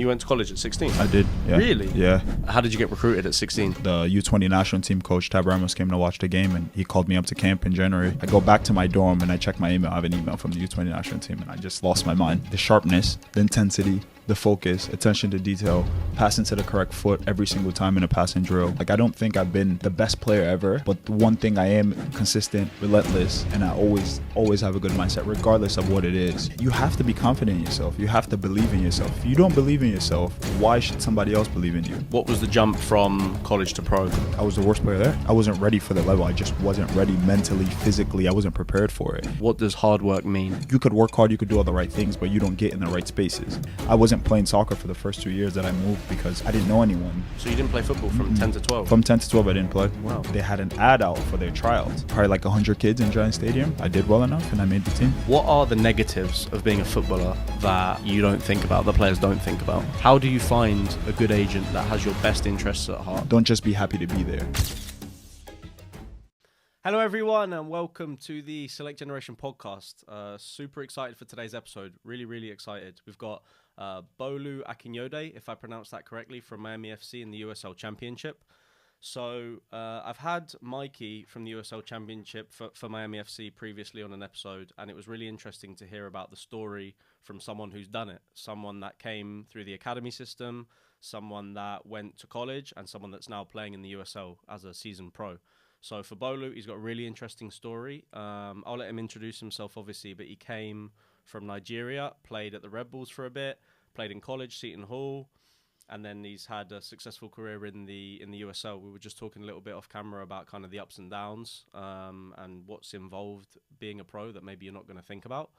you went to college at 16? I did, yeah. Really? Yeah. How did you get recruited at 16? The U20 national team coach, Tab Ramos, came to watch the game, and he called me up to camp in January. I go back to my dorm, and I check my email. I have an email from the U20 national team, and I just lost my mind. The sharpness, the intensity, the focus, attention to detail, passing to the correct foot every single time in a passing drill. Like, I don't think I've been the best player ever, but the one thing I am consistent, relentless, and I always have a good mindset, regardless of what it is. You have to be confident in yourself. You have to believe in yourself. If you don't believe in yourself, why should somebody else believe in you? What was the jump from college to pro? I was the worst player there. I wasn't ready for the level. I just wasn't ready mentally, physically. I wasn't prepared for it. What does hard work mean? You could work hard, you could do all the right things, but you don't get in the right spaces. I wasn't playing soccer for the first 2 years that I moved because I didn't know anyone. So you didn't play football from 10 to 12? From 10 to 12, I didn't play. Wow. They had an ad out for their tryouts. Probably like 100 kids in Giant Stadium. I did well enough and I made the team. What are the negatives of being a footballer that you don't think about, the players don't think about? How do you find a good agent that has your best interests at heart? Don't just be happy to be there. Hello everyone and welcome to the Select Generation podcast. Super excited for today's episode. Really excited. We've got Bolu Akinyode, if I pronounce that correctly, from Miami FC in the USL Championship. So I've had Mikey from the USL Championship for Miami FC previously on an episode, and it was really interesting to hear about the story from someone who's done it, someone that came through the academy system, someone that went to college, and someone that's now playing in the USL as a seasoned pro. So for Bolu, he's got a really interesting story. I'll let him introduce himself, obviously, but he came from Nigeria, played at the Red Bulls for a bit, played in college, Seton Hall, and then he's had a successful career in the USL. We were just talking a little bit off camera about kind of the ups and downs and what's involved being a pro that maybe you're not going to think about.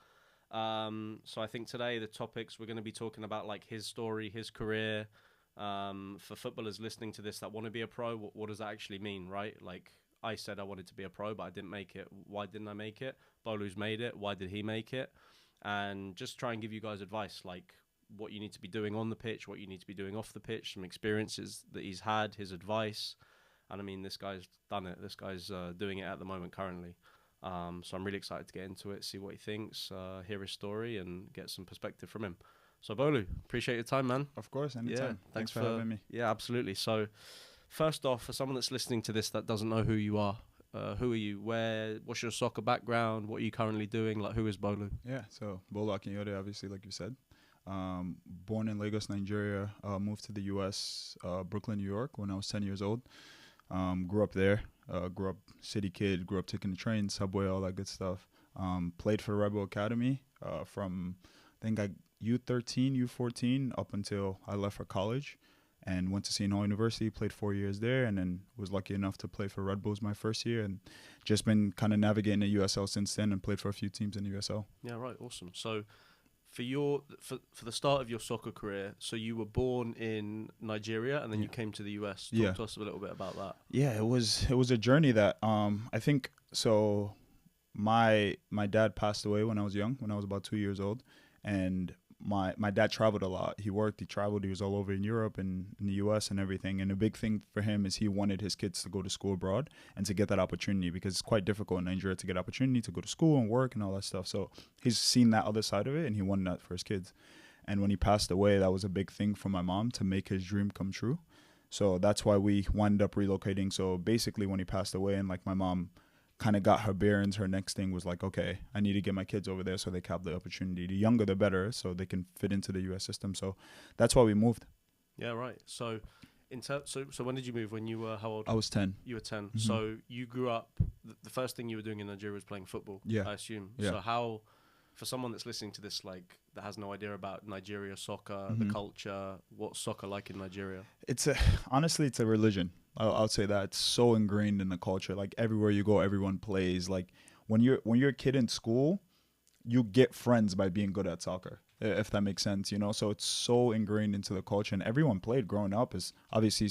So I think today the topics we're going to be talking about, like his story, his career. For footballers listening to this that want to be a pro, what does that actually mean, right? Like, I said I wanted to be a pro, but I didn't make it. Why didn't I make it? Bolu's made it. Why did he make it? And just try and give you guys advice, like what you need to be doing on the pitch, what you need to be doing off the pitch, some experiences that he's had, his advice. And I mean, this guy's done it. This guy's doing it at the moment currently. So I'm really excited to get into it, see what he thinks, hear his story, and get some perspective from him. So Bolu, appreciate your time, man. Of course, anytime. Yeah, Thanks for having me. Yeah, absolutely. So first off, for someone that's listening to this that doesn't know who you are, who are you? What's your soccer background? What are you currently doing? Like, who is Bolu? Yeah, so Bolu Akinyode, obviously, like you said. Born in Lagos, Nigeria, moved to the U.S., Brooklyn, New York, when I was 10 years old. Grew up there, grew up city kid, grew up taking the train, subway, all that good stuff. Played for the Rebel Academy from, I think, U13, U14, up until I left for college. And went to Seton Hall University, played 4 years there, and then was lucky enough to play for Red Bulls my first year, and just been kind of navigating the USL since then, and played for a few teams in the USL. Yeah, right, awesome. So for the start of your soccer career, so you were born in Nigeria, and then you came to the US. Talk to us a little bit about that. Yeah, it was a journey that I think so. My dad passed away when I was young, when I was about 2 years old, and my dad traveled a lot. He traveled. He was all over in Europe and in the US and everything. And the big thing for him is he wanted his kids to go to school abroad and to get that opportunity, because it's quite difficult in Nigeria to get opportunity to go to school and work and all that stuff. So he's seen that other side of it, and he wanted that for his kids. And when he passed away, that was a big thing for my mom to make his dream come true. So that's why we wound up relocating. So basically when he passed away, and like my mom kind of got her bearings, her next thing was like, okay, I need to get my kids over there so they can have the opportunity. The younger, the better, so they can fit into the U.S. system. So that's why we moved. Yeah, right. So so when did you move? When you were how old? I was 10. You were 10. Mm-hmm. So you grew up, the first thing you were doing in Nigeria was playing football, yeah, I assume. Yeah. So how, for someone that's listening to this, like, that has no idea about Nigeria soccer, the culture, what's soccer like in Nigeria? Honestly, it's a religion. I'll say that. It's so ingrained in the culture. Like, everywhere you go, everyone plays. Like, when you're a kid in school, you get friends by being good at soccer, if that makes sense, you know? So it's so ingrained into the culture, and everyone played growing up. Is obviously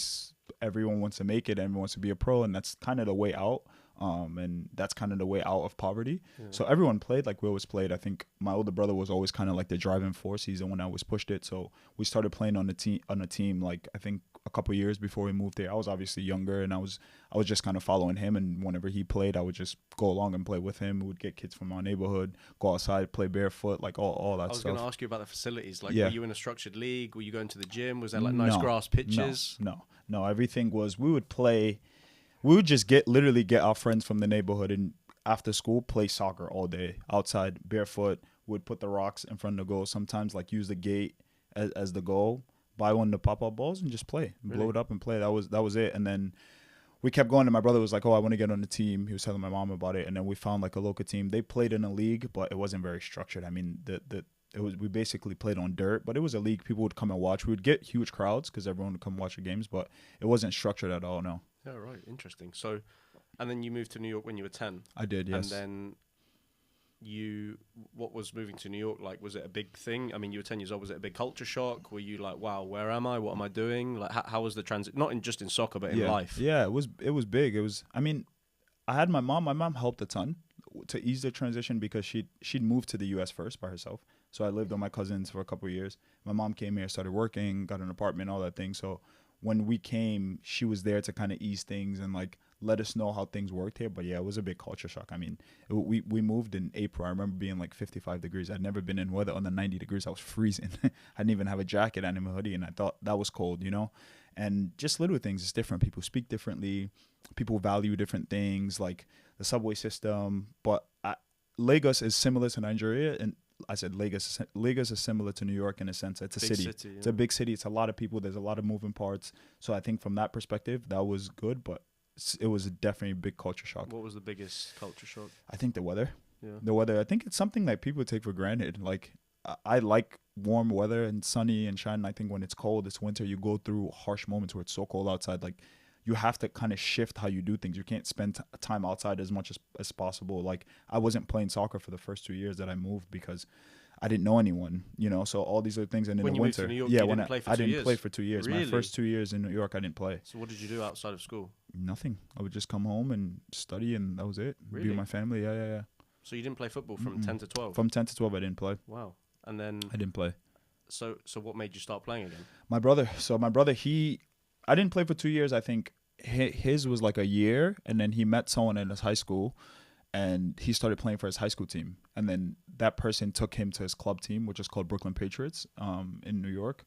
everyone wants to make it, everyone wants to be a pro, and that's kind of the way out. And that's kind of the way out of poverty. So everyone played, like we always played. I think my older brother was always kind of like the driving force. He's the one that always pushed it. So we started playing on a team like I think a couple years before we moved there. I was obviously younger, and I was just kind of following him. And whenever he played, I would just go along and play with him. We would get kids from our neighborhood, go outside, play barefoot, like all that stuff. I was going to ask you about the facilities. Like, Yeah. were you in a structured league? Were you going to the gym? Was there like nice grass pitches? No. Everything was, we would play. We would just literally get our friends from the neighborhood and after school play soccer all day outside barefoot. Would put the rocks in front of the goal. Sometimes like use the gate as the goal. Buy one of the pop-up balls and just play. Really? Blow it up and play. That was it. And then we kept going, and my brother was like, "Oh, I want to get on the team." He was telling my mom about it, and then we found like a local team. They played in a league, but it wasn't very structured. I mean, we basically played on dirt, but it was a league. People would come and watch. We would get huge crowds because everyone would come watch the games, but it wasn't structured at all. No. Yeah, right. Interesting. So, and then you moved to New York when you were 10. I did, yes. And then what was moving to New York like? Was it a big thing? I mean, you were 10 years old. Was it a big culture shock? Were you like, wow, where am I? What am I doing? Like, how was the transit? Not just in soccer, but in life. Yeah, it was big. It was, I mean, I had my mom. My mom helped a ton to ease the transition because she'd moved to the U.S. first by herself. So I lived with my cousins for a couple of years. My mom came here, started working, got an apartment, all that thing. So when we came, she was there to kind of ease things and like let us know how things worked here. But yeah, it was a big culture shock. I mean, we moved in April. I remember being like 55 degrees. I'd never been in weather under 90 degrees. I was freezing. I didn't even have a jacket and a hoodie, and I thought that was cold, you know? And just little things, it's different. People speak differently. People value different things, like the subway system. But Lagos is similar to Nigeria, and I said Lagos is similar to New York in a sense. It's a city. Yeah. It's a big city. It's a lot of people. There's a lot of moving parts. So I think from that perspective, that was good, but it was definitely a big culture shock. What was the biggest culture shock? I think the weather. Yeah. The weather. I think it's something that people take for granted. Like I like warm weather and sunny and shine. I think when it's cold, it's winter, you go through harsh moments where it's so cold outside. Like you have to kind of shift how you do things. You can't spend time outside as much as possible. Like I wasn't playing soccer for the first 2 years that I moved because I didn't know anyone, you know. So all these other things, and in when the you winter, moved to New York, yeah, you when didn't play for I 2 didn't years? play for 2 years. Really? My first 2 years in New York, I didn't play. So what did you do outside of school? Nothing. I would just come home and study, and that was it. Really? Be with my family. Yeah. So you didn't play football from 10 to 12? From 10 to 12, I didn't play. Wow. And then I didn't play. So what made you start playing again? My brother. So my brother, I didn't play for 2 years. I think his was like a year, and then he met someone in his high school, and he started playing for his high school team. And then that person took him to his club team, which is called Brooklyn Patriots, in New York.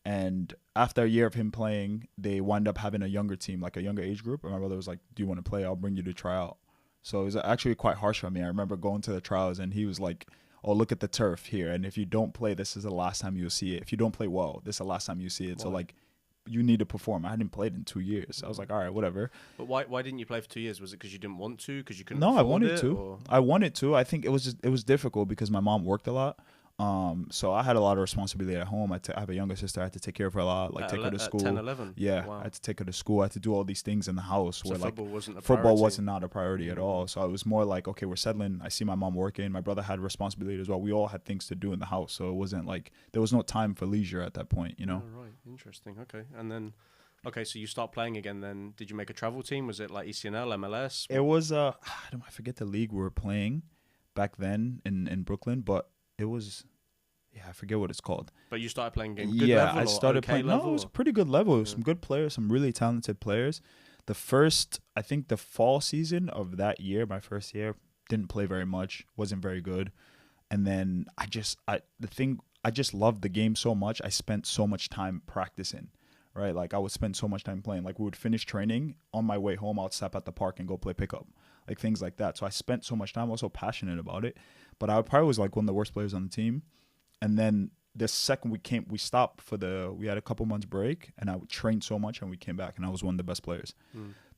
And after a year of him playing, they wound up having a younger team, like a younger age group. And my brother was like, "Do you want to play? I'll bring you to try out." So it was actually quite harsh on me. I remember going to the trials, and he was like, "Oh, look at the turf here. And if you don't play, this is the last time you'll see it. If you don't play well, this is the last time you see it." Wow. So like, you need to perform. I hadn't played in 2 years. I was like, all right, whatever. But why didn't you play for 2 years? Was it because you didn't want to? Because you couldn't? No, I wanted it, to. Or? I wanted to. I think it was difficult because my mom worked a lot. So I had a lot of responsibility at home. I have a younger sister. I had to take care of her a lot, like take her to school. 10, 11? Yeah, wow. I had to take her to school. I had to do all these things in the house. So where football like wasn't a football priority? wasn't not a priority at all. So it was more like, okay, we're settling. I see my mom working. My brother had responsibility as well. We all had things to do in the house. So it wasn't like there was no time for leisure at that point, you know? Oh, right. Interesting. Okay. And then, okay, so you start playing again then. Did you make a travel team? Was it like ECNL, MLS? It was, I forget the league we were playing back then in Brooklyn, but it was... Yeah, I forget what it's called. But you started playing game good level? I started playing. No, it was a pretty good level. Some good players, some really talented players. I think the fall season of that year, my first year, didn't play very much, wasn't very good. And then I just loved the game so much. I spent so much time practicing, right? Like I would spend so much time playing. Like we would finish training on my way home. I'd stop at the park and go play pickup, like things like that. So I spent so much time. I was so passionate about it. But I probably was like one of the worst players on the team. And then the second we stopped we had a couple months break, and I trained so much, and we came back, and I was one of the best players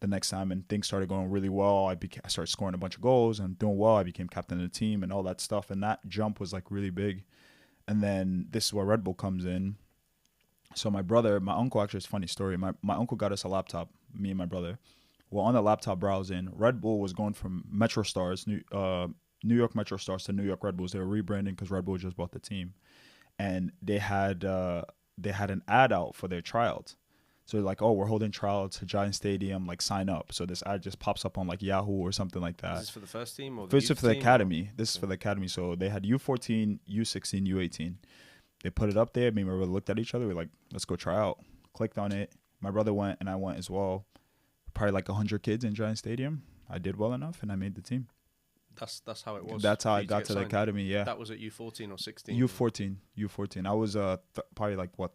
the next time, and things started going really well. I started scoring a bunch of goals and doing well. I became captain of the team and all that stuff, and that jump was like really big. And then this is where Red Bull comes in. So my uncle, actually, it's a funny story. My uncle got us a laptop, me and my brother. Well, on the laptop browsing, Red Bull was going from Metro Stars, New York Metro Stars to New York Red Bulls. They were rebranding because Red Bull just bought the team, and they had an ad out for their tryouts. So they're like, oh, we're holding tryouts at Giant Stadium, like sign up. So this ad just pops up on like Yahoo or something like that. Is this for the first team or the First youth for the team, academy. or? This is for the academy. So they had U14, U16, U18. They put it up there. Me and my brother looked at each other. We're like, let's go try out. Clicked on it. My brother went and I went as well. Probably like 100 kids in Giant Stadium. I did well enough and I made the team. That's how it was. That's how for I you got to the signed. academy, yeah. That was at U14 or 16. U14. I was probably like, what,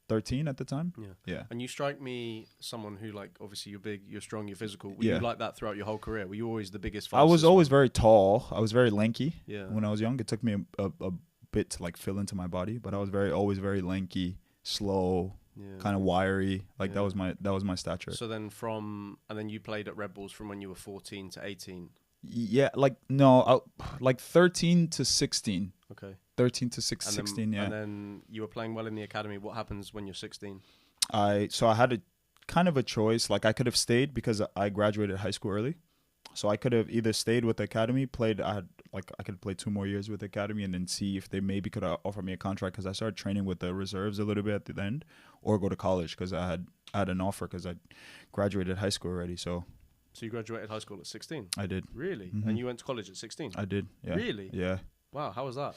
13 at the time? Yeah. Yeah. And you strike me someone who, like, obviously you're big, you're strong, you're physical. Were Yeah. you like that throughout your whole career? Were you always the biggest, I was fastest always one? very tall. I was very lanky Yeah. when I was young. It took me a bit to like fill into my body, but I was always very lanky, slow, Yeah. kind of wiry. Like Yeah. that was my stature. So then and then you played at Red Bulls from when you were 14 to 18. Yeah, like no, like 13 to 16. Okay. 13 to 16, yeah. And then you were playing well in the academy. What happens when you're 16? So I had a kind of a choice. Like I could have stayed because I graduated high school early. So I could have either stayed with the academy, I could play 2 more years with the academy and then see if they maybe could offer me a contract because I started training with the reserves a little bit at the end, or go to college because I had an offer because I graduated high school already. So you graduated high school at 16? I did. Really? Mhm. And you went to college at 16? I did. Yeah. Really? Yeah. Wow, how was that?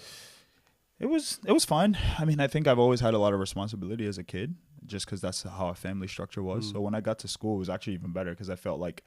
It was fine. I mean, I think I've always had a lot of responsibility as a kid, just because that's how our family structure was. So when I got to school, it was actually even better because I felt like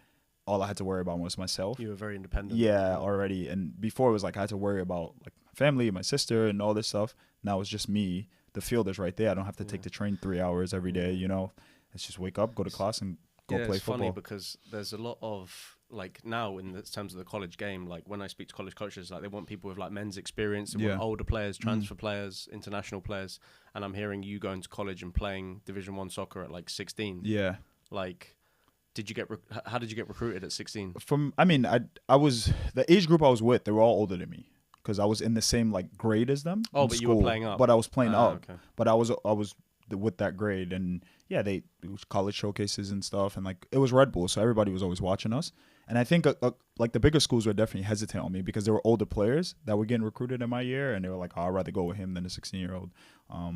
all I had to worry about was myself. You were very independent. Yeah, already. And before it was like I had to worry about like my family, my sister, and all this stuff. Now it's just me. The field is right there. I don't have to take the train 3 hours every day. You know, it's just wake up, go to class, and go play it's football. funny because there's a lot of like now in the terms of the college game, like when I speak to college coaches, like they want people with like men's experience, they want older players, transfer players, international players, and I'm hearing you going to college and playing Division 1 soccer at like 16. Yeah. Like, how did you get recruited at 16? I was the age group I was with. They were all older than me because I was in the same like grade as them. Oh, in but school, you were playing up. But I was playing up. Okay. But I was with that grade, and yeah, it was college showcases and stuff, and like it was Red Bull, so everybody was always watching us. And I think like the bigger schools were definitely hesitant on me because there were older players that were getting recruited in my year, and they were like, oh, I'd rather go with him than a 16-year-old.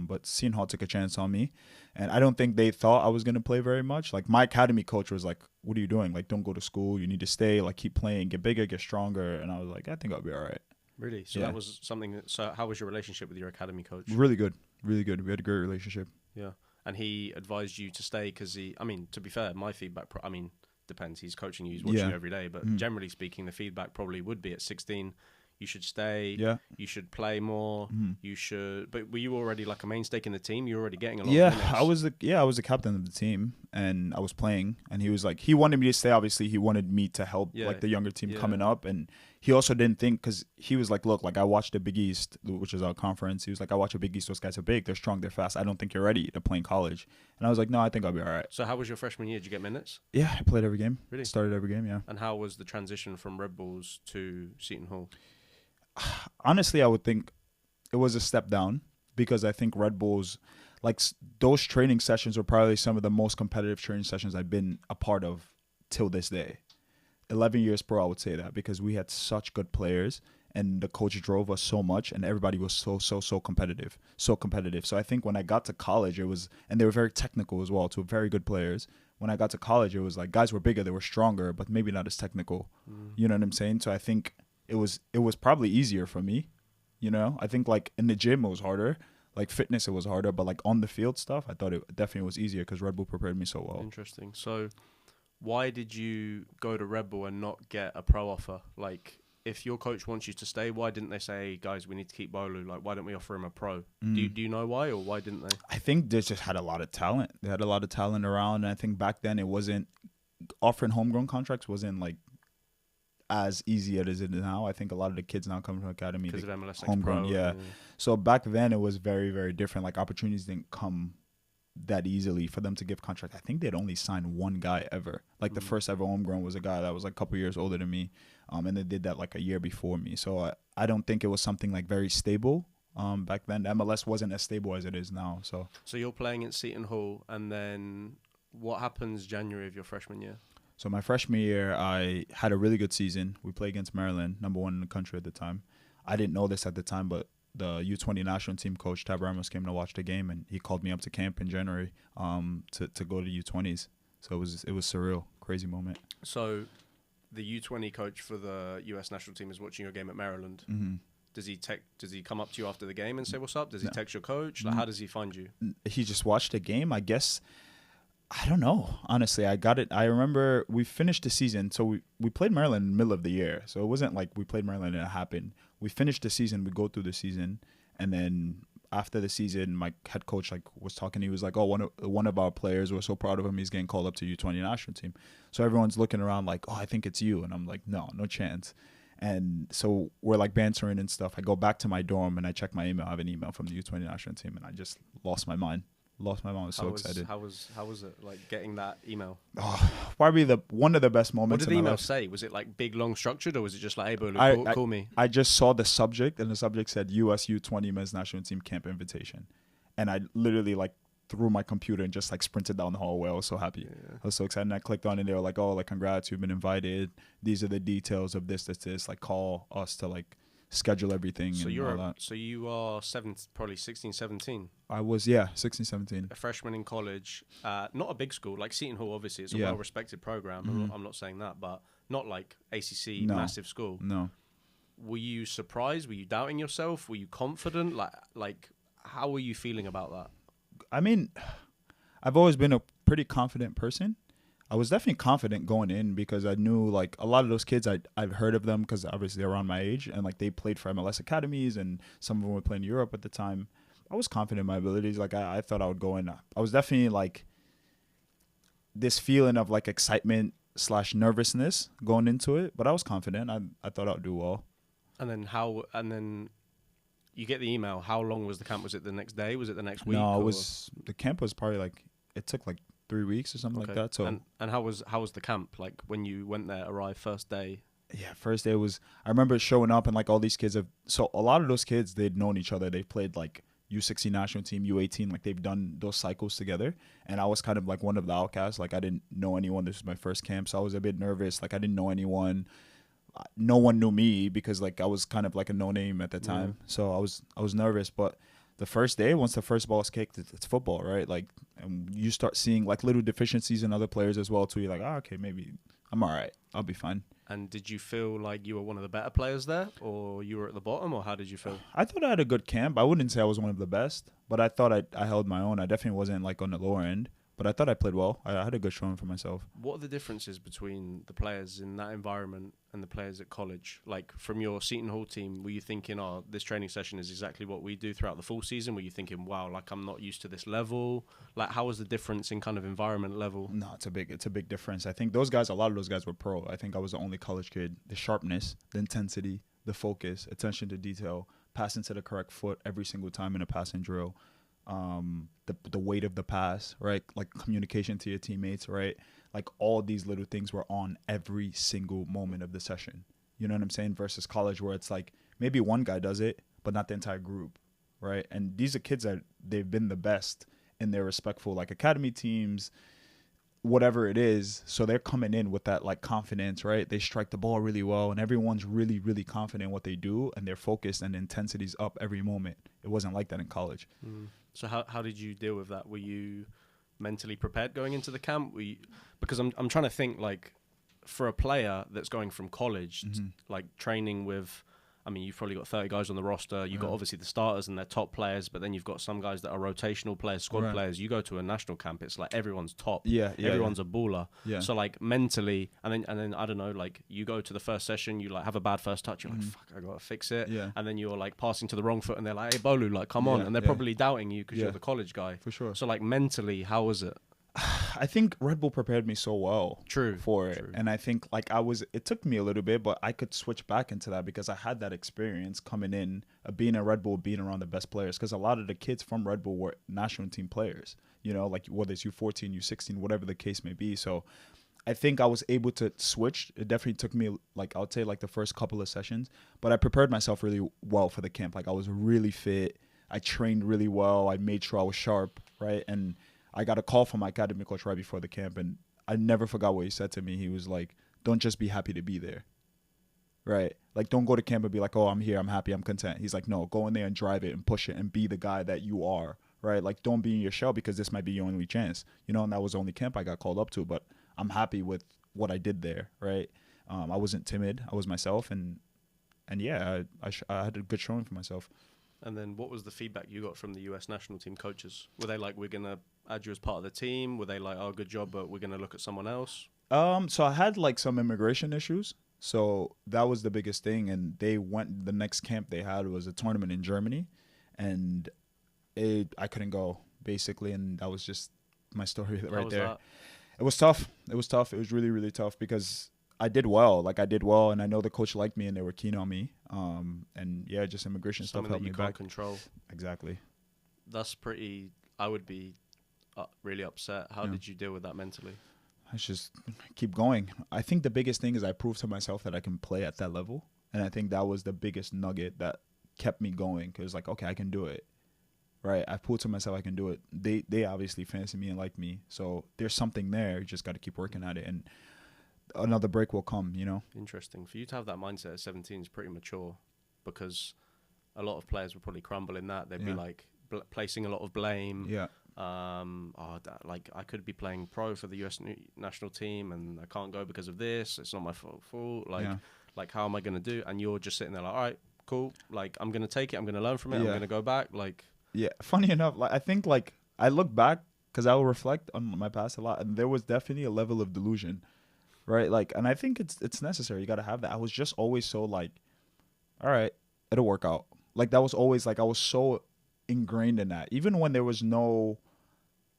But Seton Hall took a chance on me, and I don't think they thought I was going to play very much. Like my academy coach was like, what are you doing? Like, don't go to school. You need to stay, like keep playing, get bigger, get stronger. And I was like, I think I'll be all right. Really? So that was something so how was your relationship with your academy coach? Really good. Really good. We had a great relationship. Yeah. And he advised you to stay because to be fair, my feedback, depends. He's coaching you, he's watching you every day. But generally speaking, the feedback probably would be at 16, you should stay. Yeah. You should play more. You should. But were you already like a main stake in the team? You were already getting a lot of minutes. I was the captain of the team, and I was playing. And he was like, he wanted me to stay. Obviously, he wanted me to help like the younger team coming up. And he also didn't think, because he was like, look, like I watched the Big East, which is our conference. He was like, I watch the Big East. Those guys are big. They're strong. They're fast. I don't think you're ready to play in college. And I was like, no, I think I'll be all right. So how was your freshman year? Did you get minutes? Yeah, I played every game. Really? Started every game, yeah. And how was the transition from Red Bulls to Seton Hall? Honestly, I would think it was a step down because I think Red Bulls, like those training sessions were probably some of the most competitive training sessions I've been a part of till this day. 11 years pro, I would say that, because we had such good players and the coach drove us so much and everybody was so competitive. So I think when I got to college, it was, and they were very technical as well, too, very good players. When I got to college, it was like guys were bigger, they were stronger, but maybe not as technical. You know what I'm saying? So I think it was probably easier for me, you know? I think like in the gym it was harder, like fitness it was harder, but like on the field stuff, I thought it definitely was easier because Red Bull prepared me so well. Interesting. So why did you go to Red Bull and not get a pro offer? Like if your coach wants you to stay, why didn't they say, hey, guys, we need to keep Bolu? Like why don't we offer him a pro? Do you know why, or why didn't they? I think they just had a lot of talent. They had a lot of talent around, and I think back then it wasn't, offering homegrown contracts wasn't like as easy as it is now. I think a lot of the kids now coming from academy because of MLS homegrown, Pro, yeah. So back then it was very, very different. Like opportunities didn't come that easily for them to give contract. I think they'd only signed one guy ever. Like the first ever homegrown was a guy that was like a couple years older than me, and they did that like a year before me. So I don't think it was something like very stable. Back then the MLS wasn't as stable as it is now. So you're playing at Seton Hall, and then what happens January of your freshman year? So my freshman year, I had a really good season. We played against Maryland, #1 in the country at the time. I didn't know this at the time, but the U20 national team coach, Tab Ramos, came to watch the game, and he called me up to camp in January to go to U20s. So it was surreal, crazy moment. So the U20 coach for the US national team is watching your game at Maryland. Mm-hmm. Does he come up to you after the game and say what's up? Does he No. text your coach? Like, how does he find you? He just watched the game, I guess. I don't know. Honestly, I got it. I remember we finished the season. So we played Maryland in the middle of the year. So it wasn't like we played Maryland and it happened. We finished the season. We go through the season. And then after the season, my head coach was talking. He was like, oh, one of our players, we're so proud of him. He's getting called up to U20 national team. So everyone's looking around like, oh, I think it's you. And I'm like, no chance. And so we're like bantering and stuff. I go back to my dorm and I check my email. I have an email from the U20 national team, and I just lost my mind. I was so excited. How was it like getting that email? Oh, probably one of the best moments. What did the email say? Was it like big, long, structured, or was it just like, hey, Bolu, call me? I just saw the subject, and the subject said US U20 men's national team camp invitation, and I literally like threw my computer and just like sprinted down the hallway. I was so happy. Yeah. I was so excited. And I clicked on it, and they were like, oh, like congrats, you've been invited. These are the details of this. Like call us to like schedule everything. So and you are probably 16, 17. I was 16, 17. A freshman in college, not a big school like Seton Hall. Obviously, it's a well-respected program. Mm-hmm. I'm not saying that, but not like ACC, No. massive school. No. Were you surprised? Were you doubting yourself? Were you confident? Like how were you feeling about that? I mean, I've always been a pretty confident person. I was definitely confident going in because I knew like a lot of those kids, I've heard of them because obviously they're around my age, and like they played for MLS academies, and some of them were playing in Europe at the time. I was confident in my abilities. Like I thought I would go in. I was definitely like this feeling of like excitement / nervousness going into it, but I was confident. I thought I would do well. And then you get the email. How long was the camp? Was it the next day? Was it the next week? No, the camp was probably like, it took like 3 weeks or something like that. So and how was the camp? Like when you went there, arrived first day? Yeah, first day was, I remember showing up and like all these kids so a lot of those kids, they'd known each other. They've played like U16 national team, U18, like they've done those cycles together. And I was kind of like one of the outcasts. Like I didn't know anyone. This was my first camp. So I was a bit nervous. Like I didn't know anyone. No one knew me because like I was kind of like a no name at the time. Yeah. So I was nervous, but the first day, once the first ball is kicked, it's football, right? Like, and you start seeing like little deficiencies in other players as well too. You're like, oh, okay, maybe I'm all right. I'll be fine. And did you feel like you were one of the better players there, or you were at the bottom, or how did you feel? I thought I had a good camp. I wouldn't say I was one of the best, but I thought I held my own. I definitely wasn't like on the lower end, but I thought I played well. I had a good showing for myself. What are the differences between the players in that environment and the players at college? Like from your Seton Hall team, were you thinking, oh, this training session is exactly what we do throughout the full season? Were you thinking, wow, like I'm not used to this level? Like how was the difference in kind of environment level? No, it's a big difference. I think a lot of those guys were pro. I think I was the only college kid. The sharpness, the intensity, the focus, attention to detail, passing to the correct foot every single time in a passing drill. The weight of the pass, right? Like communication to your teammates, right? Like all these little things were on every single moment of the session. You know what I'm saying? Versus college where it's like maybe one guy does it, but not the entire group, right? And these are kids that they've been the best in their respectful like academy teams, whatever it is. So they're coming in with that like confidence, right? They strike the ball really well and everyone's really, really confident in what they do and they're focused and the intensity's up every moment. It wasn't like that in college. So how did you deal with that? Were you mentally prepared going into the camp? Because I'm trying to think like for a player that's going from college, like training with, I mean, you've probably got 30 guys on the roster. You've got obviously the starters and their top players, but then you've got some guys that are rotational players, squad players. You go to a national camp, it's like everyone's top. Everyone's a baller. Yeah. So like mentally, and then I don't know, like you go to the first session, you like have a bad first touch, you're like, fuck, I gotta fix it. Yeah. And then you're like passing to the wrong foot, and they're like, hey Bolu, like come on, and they're probably doubting you because you're the college guy. For sure. So like mentally, how was it? I think Red Bull prepared me so well for it. True. And I think like it took me a little bit, but I could switch back into that because I had that experience coming in, being a Red Bull, being around the best players. Because a lot of the kids from Red Bull were national team players, you know, like whether it's U14, U16, whatever the case may be. So I think I was able to switch. It definitely took me like, I would say like the first couple of sessions, but I prepared myself really well for the camp. Like I was really fit. I trained really well. I made sure I was sharp, right? And I got a call from my academy coach right before the camp, and I never forgot what he said to me. He was like, don't just be happy to be there, right? Like, don't go to camp and be like, oh, I'm here, I'm happy, I'm content. He's like, no, go in there and drive it and push it and be the guy that you are, right? Like, don't be in your shell because this might be your only chance, you know. And that was the only camp I got called up to, but I'm happy with what I did there, right? I wasn't timid, I was myself, and yeah, I had a good showing for myself. And then what was the feedback you got from the US national team coaches? Were they like, we're going to add you as part of the team? Were they like, oh, good job, but we're going to look at someone else? So I had like some immigration issues. So that was the biggest thing. And the next camp they had was a tournament in Germany. And I couldn't go, basically. And that was just my story right there. That? It was tough. It was really, really tough because I did well. Like, I did well, and I know the coach liked me, and they were keen on me. And yeah, just immigration stuff helped me back. Something that you can't control. Exactly. That's pretty. I would be really upset. How did you deal with that mentally? I just keep going. I think the biggest thing is I proved to myself that I can play at that level, and I think that was the biggest nugget that kept me going. Because like, okay, I can do it. Right, I proved to myself I can do it. They obviously fancy me and like me, so there's something there. You just got to keep working at it, and another break will come, you know. Interesting. For you to have that mindset at 17 is pretty mature, because a lot of players would probably crumble in that. They'd be like placing a lot of blame. Yeah. Like, I could be playing pro for the US national team and I can't go because of this. It's not my fault. Like how am I going to do? And you're just sitting there like, all right, cool. Like, I'm going to take it. I'm going to learn from it. I'm going to go back. Like, yeah. Funny enough, like, I think like I look back because I will reflect on my past a lot, and there was definitely a level of delusion, right? Like, and I think it's necessary. You got to have that. I was just always so like, all right, it'll work out. Like, that was always like, I was so ingrained in that. Even when there was no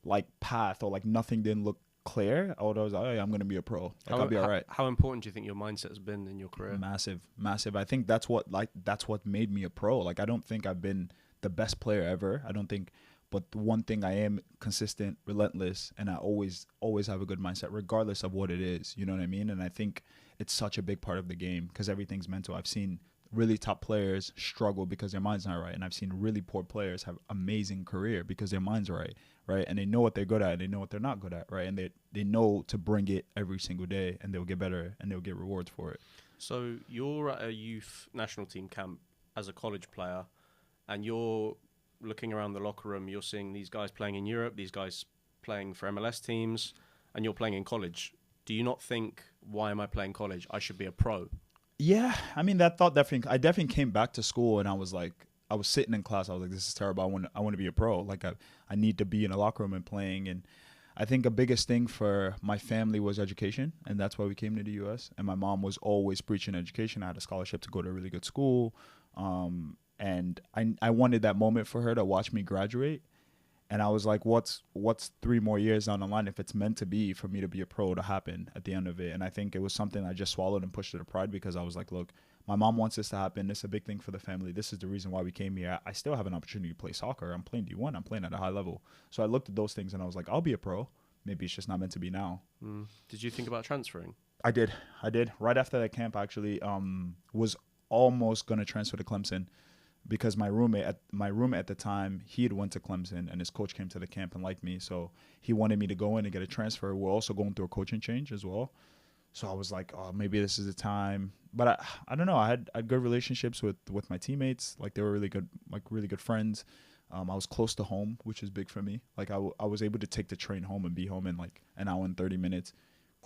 like path or like nothing didn't look clear, I was like, oh yeah, I'm gonna be a pro. Like, I'll be all right. How important do you think your mindset has been in your career? Massive. I think that's what made me a pro. Like, I don't think I've been the best player ever. I don't think, but one thing, I am consistent, relentless, and I always have a good mindset regardless of what it is. You know what I mean? And I think it's such a big part of the game because everything's mental. I've seen really top players struggle because their mind's not right, and I've seen really poor players have amazing career because their mind's right, and they know what they're good at and they know what they're not good at, right, and they know to bring it every single day, and they'll get better and they'll get rewards for it. So you're at a youth national team camp as a college player, and you're looking around the locker room, you're seeing these guys playing in Europe, these guys playing for MLS teams, and you're playing in college. Do you not think, why am I playing college? I should be a pro. Yeah, I mean, that thought I definitely came back to school, and I was like, I was sitting in class, I was like, this is terrible. I want to be a pro. Like, I need to be in a locker room and playing. And I think the biggest thing for my family was education, and that's why we came to the U.S. And my mom was always preaching education. I had a scholarship to go to a really good school, and I wanted that moment for her to watch me graduate. And I was like, what's 3 more years down the line if it's meant to be for me to be a pro to happen at the end of it? And I think it was something I just swallowed and pushed to the pride because I was like, look, my mom wants this to happen. This is a big thing for the family. This is the reason why we came here. I still have an opportunity to play soccer. I'm playing D1. I'm playing at a high level. So I looked at those things and I was like, I'll be a pro. Maybe it's just not meant to be now. Did you think about transferring? I did. Right after that camp, I actually was almost going to transfer to Clemson, because my roommate at the time, he had went to Clemson, and his coach came to the camp and liked me, so he wanted me to go in and get a transfer. We're also going through a coaching change as well, so I was like, oh, maybe this is the time. But I don't know. I had good relationships with my teammates. Like, they were really good friends. I was close to home, which is big for me. Like, I was able to take the train home and be home in like an hour and 30 minutes.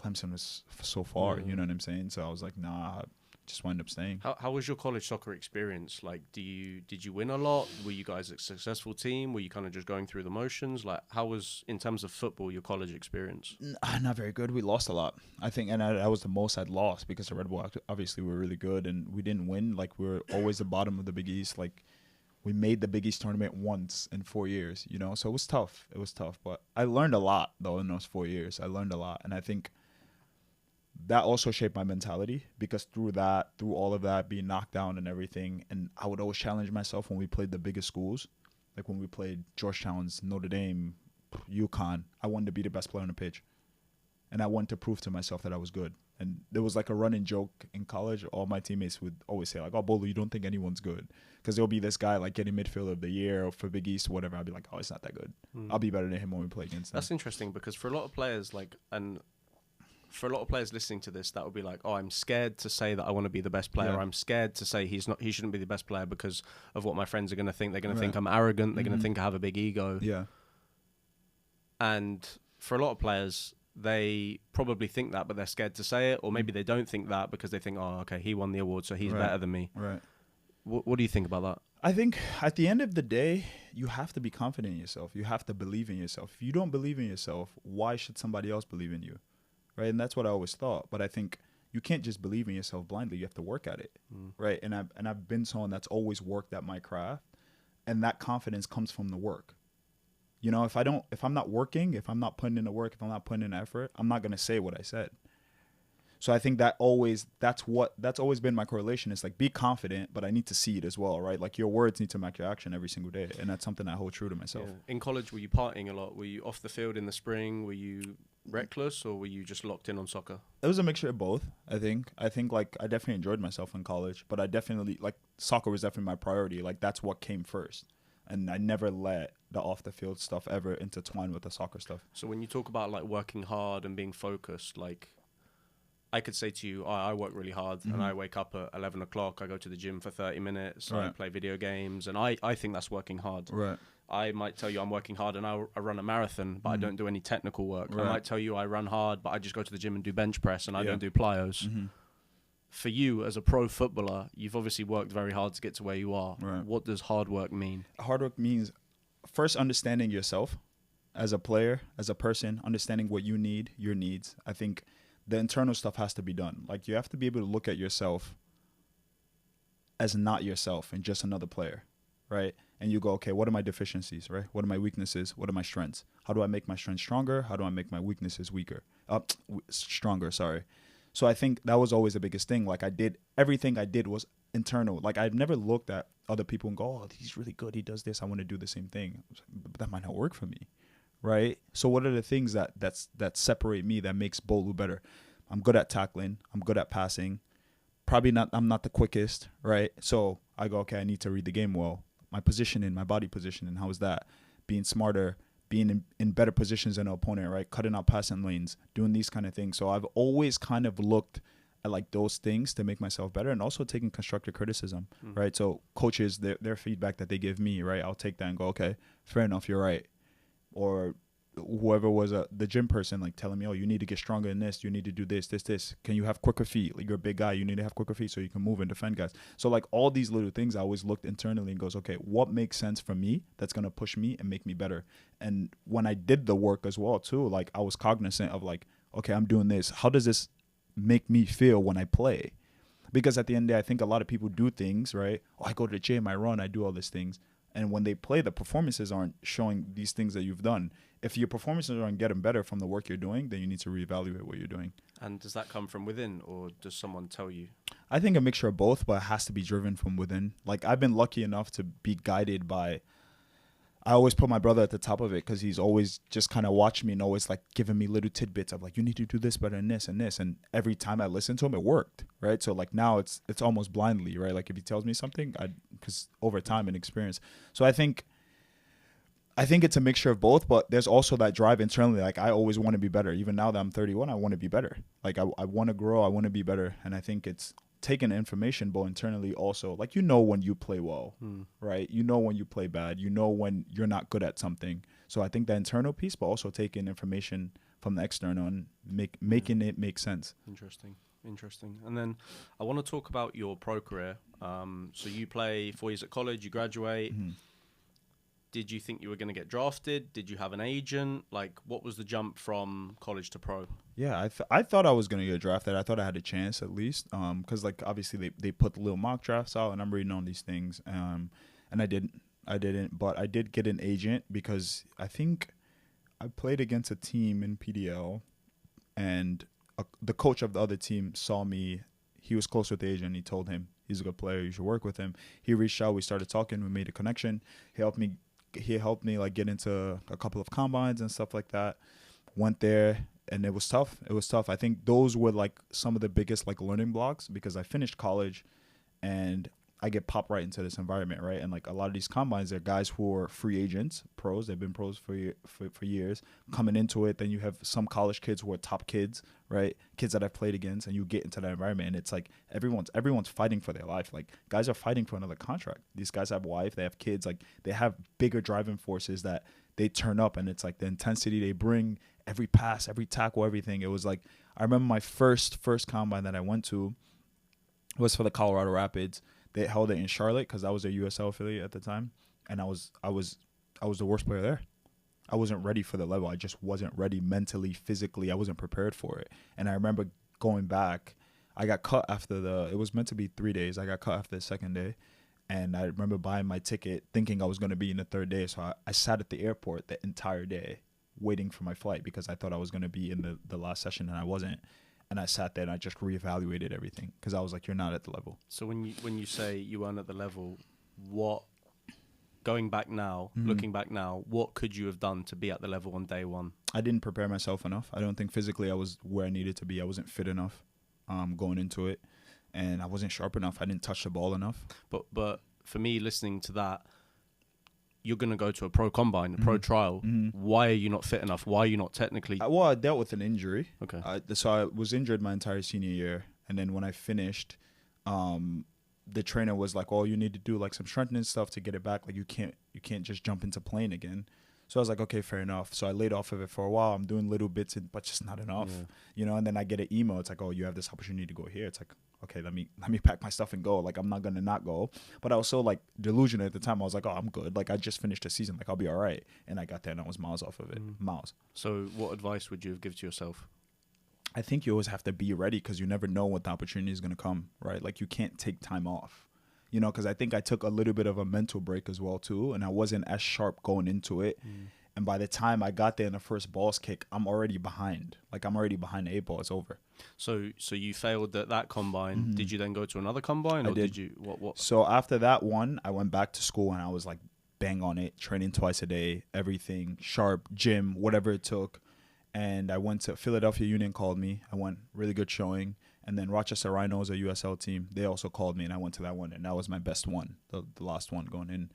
Clemson was so far, you know what I'm saying? So I was like, nah. Just wound up staying. How was your college soccer experience? Like, did you win a lot? Were you guys a successful team? Were you kind of just going through the motions? Like, how was, in terms of football, your college experience? Not very good. We lost a lot, I think, and that was the most I'd lost because the Red Bull obviously were really good, and we didn't win. Like, we were always the bottom of the Big East. Like, we made the Big East tournament once in 4 years, you know? So it was tough. But I learned a lot, though, in those 4 years. I learned a lot, and I think that also shaped my mentality, because through all of that, being knocked down and everything, and I would always challenge myself when we played the biggest schools, like when we played Georgetown's, Notre Dame, UConn. I wanted to be the best player on the pitch, and I wanted to prove to myself that I was good. And there was like a running joke in college. All my teammates would always say like, oh, Bolu, you don't think anyone's good? Because there'll be this guy like getting midfielder of the year or for Big East or whatever. I'd be like, oh, it's not that good. I'll be better than him when we play against him. That's interesting, because for a lot of players, like, and for a lot of players listening to this, that would be like, oh, I'm scared to say that I want to be the best player. Yeah. I'm scared to say he shouldn't be the best player because of what my friends are going to think. They're going to Right. think I'm arrogant. They're going Mhm. to think I have a big ego. Yeah. And for a lot of players, they probably think that, but they're scared to say it. Or maybe they don't think that because they think, oh, okay, he won the award, so he's Right. better than me. Right. What do you think about that? I think at the end of the day, you have to be confident in yourself. You have to believe in yourself. If you don't believe in yourself, why should somebody else believe in you? Right? And that's what I always thought. But I think you can't just believe in yourself blindly. You have to work at it. Right? And I've been someone that's always worked at my craft, and that confidence comes from the work. You know, if I'm not working, if I'm not putting in the work, if I'm not putting in the effort, I'm not going to say what I said. So I think that's always been my correlation. It's like, be confident, but I need to see it as well, right? Like, your words need to match your action every single day. And that's something I hold true to myself. Yeah. In college, were you partying a lot? Were you off the field in the spring? Were you reckless, or were you just locked in on soccer? It was a mixture of both, I think. Like, I definitely enjoyed myself in college, but I definitely, like, soccer was definitely my priority. Like, that's what came first. And I never let the off the field stuff ever intertwine with the soccer stuff. So when you talk about like working hard and being focused, like, I could say to you, I work really hard and I wake up at 11 o'clock. I go to the gym for 30 minutes. I Right. play video games. And I think that's working hard. Right. I might tell you I'm working hard and I run a marathon, but I don't do any technical work. Right. I might tell you I run hard, but I just go to the gym and do bench press and I Yeah. don't do plyos. For you as a pro footballer, you've obviously worked very hard to get to where you are. Right. What does hard work mean? Hard work means first understanding yourself as a player, as a person, understanding what you need, your needs. I think the internal stuff has to be done. Like, you have to be able to look at yourself as not yourself and just another player, right? And you go, okay, what are my deficiencies, right? What are my weaknesses? What are my strengths? How do I make my strengths stronger? How do I make my weaknesses stronger, sorry. So I think that was always the biggest thing. Like, everything I did was internal. Like, I've never looked at other people and go, oh, he's really good. He does this. I want to do the same thing. But that might not work for me, right? So what are the things that separate me, that makes Bolu better? I'm good at tackling. I'm good at passing. I'm not the quickest, right? So I go, okay, I need to read the game well. My positioning, my body positioning, how is that? Being smarter, being in better positions than an opponent, right? Cutting out passing lanes, doing these kind of things. So I've always kind of looked at like those things to make myself better, and also taking constructive criticism, right? So coaches, their feedback that they give me, right? I'll take that and go, okay, fair enough, you're right. Or whoever was the gym person, like, telling me, oh, you need to get stronger in this, you need to do this. Can you have quicker feet? Like, you're a big guy, you need to have quicker feet so you can move and defend guys. So like, all these little things, I always looked internally and goes, okay, what makes sense for me that's going to push me and make me better? And when I did the work as well too, like, I was cognizant of like, okay, I'm doing this, how does this make me feel when I play? Because at the end of the day, I think a lot of people do things, right? Oh, I go to the gym, I run, I do all these things. And when they play, the performances aren't showing these things that you've done. If your performances aren't getting better from the work you're doing, then you need to reevaluate what you're doing. And does that come from within, or does someone tell you? I think a mixture of both, but it has to be driven from within. Like, I've been lucky enough to be guided by, I always put my brother at the top of it because he's always just kind of watching me and always like giving me little tidbits of like, you need to do this better than this and this. And every time I listen to him, it worked, right? So like, now it's almost blindly, right? Like, if he tells me something, because over time and experience. So I think it's a mixture of both, but there's also that drive internally. Like, I always want to be better. Even now that I'm 31, I want to be better. Like, I want to grow. I want to be better. And I think it's taking information, but internally also, like, when you play well, right? When you play bad, when you're not good at something. So I think the internal piece, but also taking information from the external and making it make sense. Interesting. And then I want to talk about your pro career. So you play 4 years at college, you graduate. Did you think you were going to get drafted? Did you have an agent? Like, what was the jump from college to pro? Yeah, I thought I was going to get drafted. I thought I had a chance at least, because like, obviously they put the little mock drafts out, and I'm reading on these things, and I didn't, but I did get an agent because I think I played against a team in PDL, and the coach of the other team saw me. He was close with the agent. He told him, he's a good player, you should work with him. He reached out, we started talking, we made a connection. He helped me like get into a couple of combines and stuff like that. Went there, and it was tough. I think those were like some of the biggest like learning blocks, because I finished college and I get popped right into this environment, right? And like a lot of these combines, they're guys who are free agents, pros. They've been pros for years, coming into it. Then you have some college kids who are top kids, right? Kids that I've played against, and you get into that environment, and it's like everyone's fighting for their life. Like guys are fighting for another contract. These guys have wife, they have kids, like they have bigger driving forces that they turn up, and it's like the intensity they bring, every pass, every tackle, everything. It was like I remember my first combine that I went to was for the Colorado Rapids. They held it in Charlotte because I was their USL affiliate at the time, and I was the worst player there. I wasn't ready for the level. I just wasn't ready mentally, physically. I wasn't prepared for it. And I remember going back. I got cut after it was meant to be 3 days. I got cut after the second day, and I remember buying my ticket thinking I was going to be in the third day. So I sat at the airport the entire day waiting for my flight because I thought I was going to be in the last session, and I wasn't. And I sat there and I just reevaluated everything because I was like, you're not at the level. So when you say you weren't at the level, what, going back now, looking back now, what could you have done to be at the level on day one? I didn't prepare myself enough. I don't think physically I was where I needed to be. I wasn't fit enough going into it, and I wasn't sharp enough. I didn't touch the ball enough. But for me, listening to that, you're going to go to a pro combine, a pro trial. Why are you not fit enough? Why are you not technically? Well, I dealt with an injury. Okay. So I was injured my entire senior year. And then when I finished, the trainer was like, oh, you need to do like some strengthening stuff to get it back. Like you can't just jump into playing again. So I was like, okay, fair enough. So I laid off of it for a while. I'm doing little bits, but just not enough, And then I get an email. It's like, oh, you have this opportunity to go here. It's like, okay, let me pack my stuff and go. Like, I'm not going to not go. But I was so like delusional at the time. I was like, oh, I'm good. Like, I just finished the season. Like, I'll be all right. And I got there and I was miles off of it. Miles. So what advice would you have given to yourself? I think you always have to be ready because you never know what the opportunity is going to come, right? Like, you can't take time off. Because I think I took a little bit of a mental break as well, too. And I wasn't as sharp going into it. And by the time I got there in the first balls kick, I'm already behind. Like, I'm already behind the 8 ball. It's over. So you failed at that combine. Did you then go to another combine? Or I did. You, what? So after that one, I went back to school and I was like bang on it, training twice a day, everything, sharp, gym, whatever it took. And I went to Philadelphia Union called me. I went really good showing. And then Rochester Rhinos, a USL team, they also called me and I went to that one. And that was my best one, the last one going in.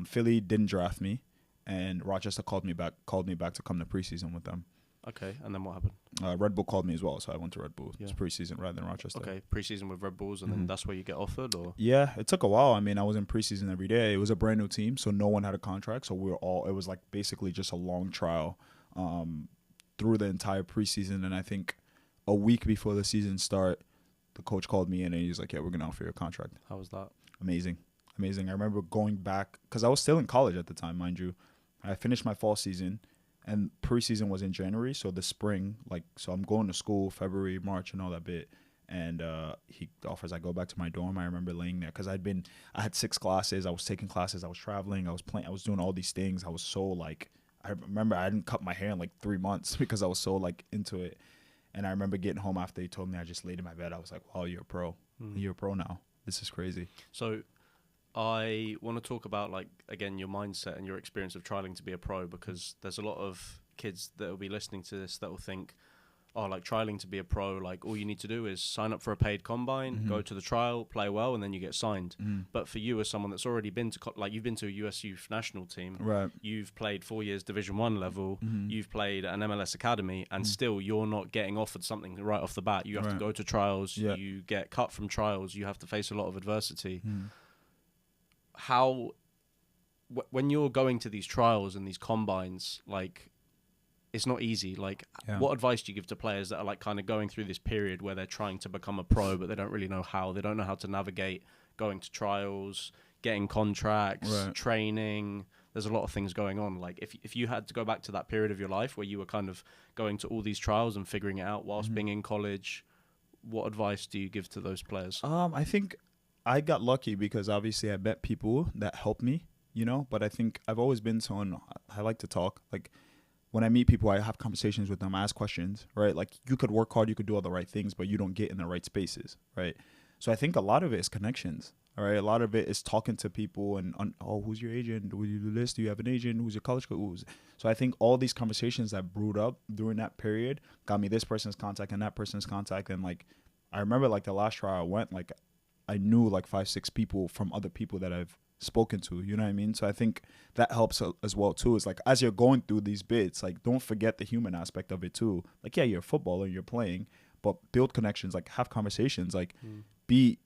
Philly didn't draft me. And Rochester called me back to come to preseason with them. Okay, and then what happened? Red Bull called me as well, so I went to Red Bull. Yeah. It's preseason rather than Rochester. Okay, preseason with Red Bulls, and then that's where you get offered, or? Yeah, it took a while. I mean, I was in preseason every day. It was a brand new team, so no one had a contract. So it was like basically just a long trial through the entire preseason. And I think a week before the season start, the coach called me in and he's like, yeah, we're going to offer you a contract. How was that? Amazing. I remember going back, because I was still in college at the time, mind you. I finished my fall season, and preseason was in January, so the spring, so I'm going to school February, March, and all that bit. And he offers I go back to my dorm. I remember laying there because I had 6 classes. I was taking classes. I was traveling. I was playing. I was doing all these things. I was so I remember I didn't cut my hair in 3 months because I was so into it. And I remember getting home after he told me. I just laid in my bed. I was like, wow, you're a pro. You're a pro now. This is crazy. So I want to talk about, again, your mindset and your experience of trialing to be a pro, because there's a lot of kids that will be listening to this that will think, oh, trialing to be a pro, all you need to do is sign up for a paid combine, go to the trial, play well, and then you get signed. But for you, as someone that's already been to, you've been to a US Youth national team, right? You've played 4 years Division 1 level, you've played an MLS academy, and still you're not getting offered something right off the bat. You have to go to trials, you get cut from trials, you have to face a lot of adversity. How, when you're going to these trials and these combines, it's not easy. What advice do you give to players that are kind of going through this period where they're trying to become a pro, but they don't really know how? They don't know how to navigate going to trials, getting contracts, training. There's a lot of things going on. If you had to go back to that period of your life where you were kind of going to all these trials and figuring it out whilst being in college, what advice do you give to those players? I think I got lucky because obviously I met people that helped me, but I think I've always been someone, I like to talk. When I meet people, I have conversations with them, I ask questions, right? You could work hard, you could do all the right things, but you don't get in the right spaces, right? So I think a lot of it is connections, all right? A lot of it is talking to people and, who's your agent? Will you do this? Do you have an agent? Who's your college coach? So I think all these conversations that brewed up during that period got me this person's contact and that person's contact. And I remember the last trial I went, I knew like 5-6 people from other people that I've spoken to, you know what I mean? So I think that helps as well too. It's like as you're going through these bits, like don't forget the human aspect of it too. Like, yeah, you're a footballer, you're playing, but build connections, like have conversations, like be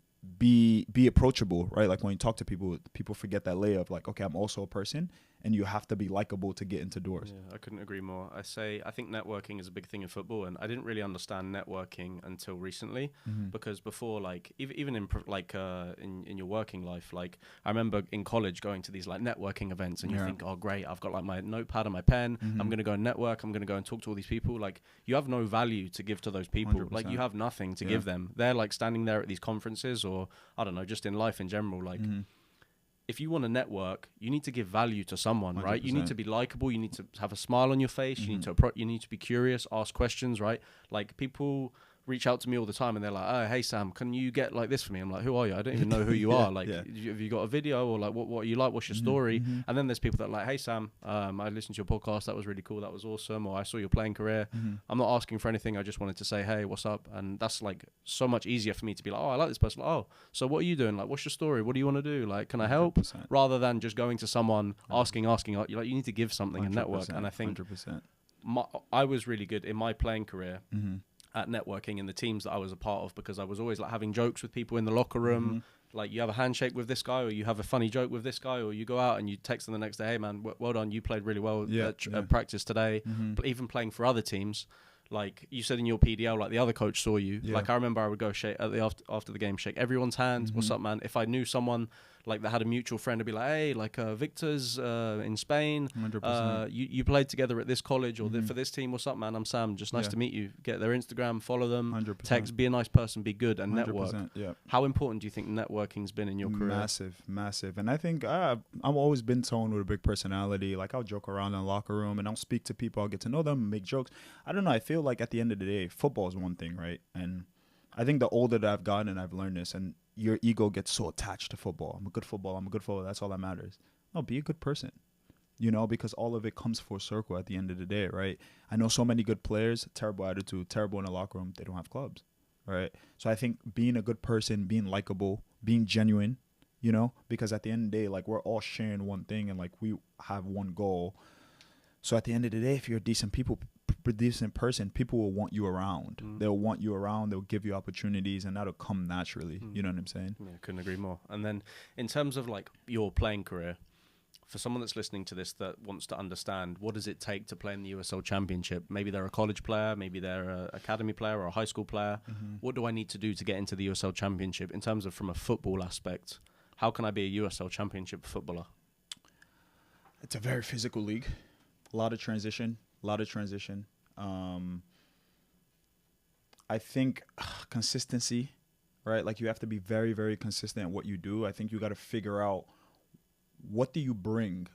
approachable, right? Like when you talk to people forget that layer of like, okay, I'm also a person, and you have to be likable to get into doors. Yeah, I couldn't agree more. I think networking is a big thing in football, and I didn't really understand networking until recently, because before, like even in your working life, like I remember in college going to these like networking events, and you think, oh great, I've got like my notepad and my pen, I'm gonna go and network, I'm gonna go and talk to all these people. Like you have no value to give to those people. 100%. Like you have nothing to give them. They're like standing there at these conferences, or I don't know, just in life in general, like. If you want to network, you need to give value to someone, 100%. right? You need to be likable. You need to have a smile on your face. You need to you need to be curious, ask questions, right? Like people reach out to me all the time and they're like, oh, hey Sam, can you get like this for me? I'm like, who are you? I don't even know who you are. Like, have you got a video, or like what are you like? What's your story? And then there's people that are like, hey Sam, I listened to your podcast. That was really cool. That was awesome. Or I saw your playing career. I'm not asking for anything. I just wanted to say, hey, what's up? And that's like so much easier for me to be like, oh, I like this person. Like, oh, so what are you doing? Like, what's your story? What do you want to do? Like, can I help? 100%. Rather than just going to someone, asking. You like, you need to give something and network. And I think 100%. I was really good in my playing career at networking in the teams that I was a part of, because I was always like having jokes with people in the locker room. Like you have a handshake with this guy, or you have a funny joke with this guy, or you go out and you text them the next day, hey man, well done, you played really well at practice today. But even playing for other teams, like you said in your PDL, like the other coach saw you. Like I remember I would go shake at the after the game, shake everyone's hand. What's up, man? If I knew someone like that had a mutual friend, I'd be like, hey, like Victor's in Spain. 100%. You played together at this college or for this team. What's up, man? I'm Sam. Just nice to meet you. Get their Instagram, follow them, 100%. text, be a nice person, be good, and network. Yeah. How important do you think networking's been in your career? Massive. And I think I've always been someone with a big personality. Like I'll joke around in the locker room and I'll speak to people. I'll get to know them, make jokes. I don't know. I feel like at the end of the day, football is one thing, right? And I think the older that I've gotten, I've learned this, and your ego gets so attached to football. I'm a good footballer. That's all that matters. No, be a good person, you know, because all of it comes full circle at the end of the day, right? I know so many good players, terrible attitude, terrible in the locker room. They don't have clubs, right? So I think being a good person, being likable, being genuine, you know, because at the end of the day, like we're all sharing one thing and like we have one goal. So at the end of the day, if you're a decent person, people will want you around. They'll want you around. They'll give you opportunities, and that'll come naturally. You know what I'm saying? Yeah, couldn't agree more. And then in terms of like your playing career, for someone that's listening to this that wants to understand, what does it take to play in the USL Championship? Maybe they're a college player, maybe they're an academy player or a high school player. What do I need to do to get into the USL Championship in terms of from a football aspect? How can I be a USL Championship footballer? It's a very physical league. A lot of transition. I think consistency, right? Like you have to be very, very consistent at what you do. I think you got to figure out what do you bring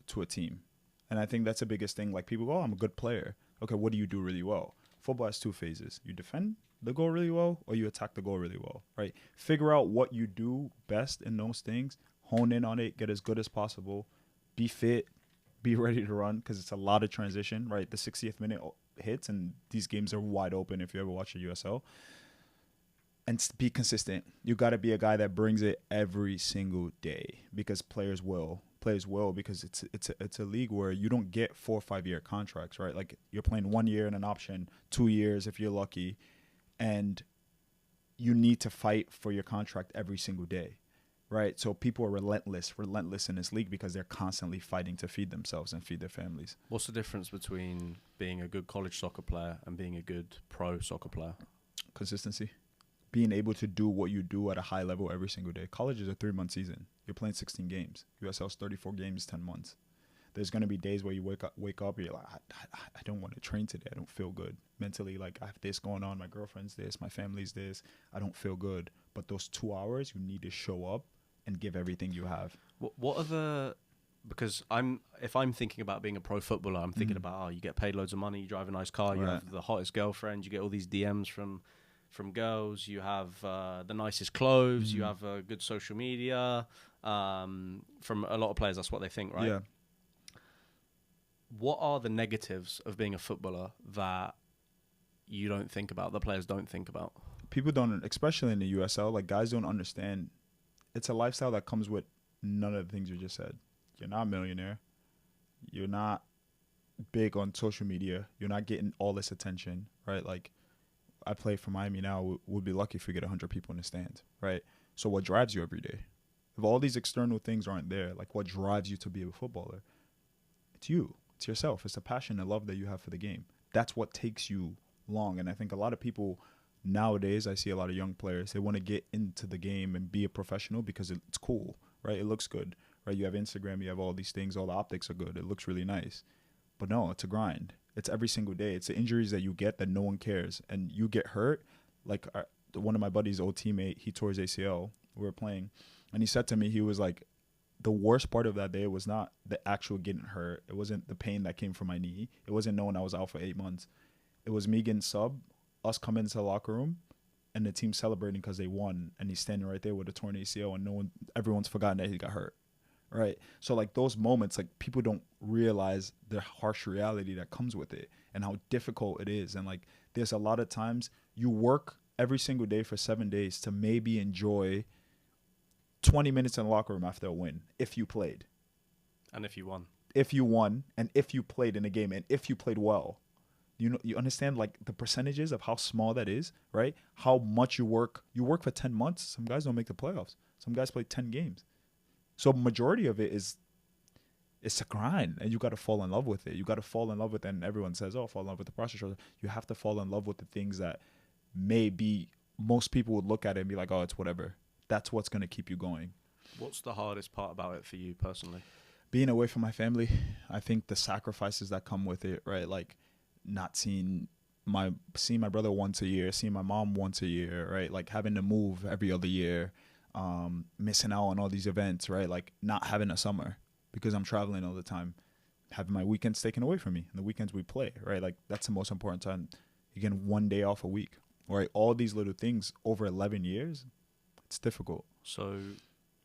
to a team. And I think that's the biggest thing. Like people go, oh, I'm a good player. Okay, what do you do really well? Football has two phases. You defend the goal really well, or you attack the goal really well, right? Figure out what you do best in those things. Hone in on it. Get as good as possible. Be fit. Be ready to run, because it's a lot of transition, right? The 60th minute hits, and these games are wide open if you ever watch the USL. And be consistent. You got to be a guy that brings it every single day, because players will, because it's a league where you don't get 4 or 5 year contracts, right? Like you're playing 1 year and an option, 2 years if you're lucky, and you need to fight for your contract every single day. Right, so people are relentless in this league because they're constantly fighting to feed themselves and feed their families. What's the difference between being a good college soccer player and being a good pro soccer player? Consistency. Being able to do what you do at a high level every single day. College is a 3-month season. You're playing 16 games. USL's 34 games, 10 months. There's going to be days where you wake up and you're like, I don't want to train today. I don't feel good. Mentally, like I have this going on. My girlfriend's this. My family's this. I don't feel good. But those 2 hours, you need to show up and give everything you have. What are the, because if I'm thinking about being a pro footballer, I'm thinking about, you get paid loads of money, you drive a nice car, you have the hottest girlfriend, you get all these DMs from girls, you have the nicest clothes, you have good social media. From a lot of players, that's what they think, right? Yeah. What are the negatives of being a footballer that you don't think about, the players don't think about? people don't, especially in the USL, like guys don't understand. It's a lifestyle that comes with none of the things you just said. You're not a millionaire. You're not big on social media. You're not getting all this attention, right? Like, I play for Miami now. We'd be lucky if we get 100 people in the stands, right? So what drives you every day? If all these external things aren't there, like what drives you to be a footballer? It's you. It's yourself. It's the passion and love that you have for the game. That's what takes you long. And I think a lot of people nowadays, I see a lot of young players, they want to get into the game and be a professional because it's cool, right? It looks good, right? You have Instagram, you have all these things, all the optics are good. It looks really nice. But no, it's a grind. It's every single day. It's the injuries that you get that no one cares. And you get hurt. Like one of my buddies' old teammate, he tore his ACL. We were playing. And he said to me, he was like, the worst part of that day was not the actual getting hurt. It wasn't the pain that came from my knee. It wasn't knowing I was out for 8 months. It was me getting subbed, us coming into the locker room, and the team celebrating because they won. And he's standing right there with a torn ACL, and everyone's forgotten that he got hurt. Right. So like those moments, like people don't realize the harsh reality that comes with it and how difficult it is. And like there's a lot of times you work every single day for 7 days to maybe enjoy 20 minutes in the locker room after a win if you played. And if you won. If you won and if you played in a game and if you played well. You understand like the percentages of how small that is, right? How much you work. You work for 10 months. Some guys don't make the playoffs. Some guys play 10 games. So majority of it is it's a grind, and you got to fall in love with it. You got to fall in love with it, and everyone says, oh, fall in love with the process. You have to fall in love with the things that maybe most people would look at it and be like, oh, it's whatever. That's what's going to keep you going. What's the hardest part about it for you personally? Being away from my family. I think the sacrifices that come with it, right? Like not seeing my brother once a year, seeing my mom once a year, right? Like having to move every other year. Missing out on all these events, right? Like not having a summer because I'm traveling all the time, having my weekends taken away from me. And the weekends we play, right? Like that's the most important time. You get 1 day off a week, right? All these little things over 11 years, it's difficult. So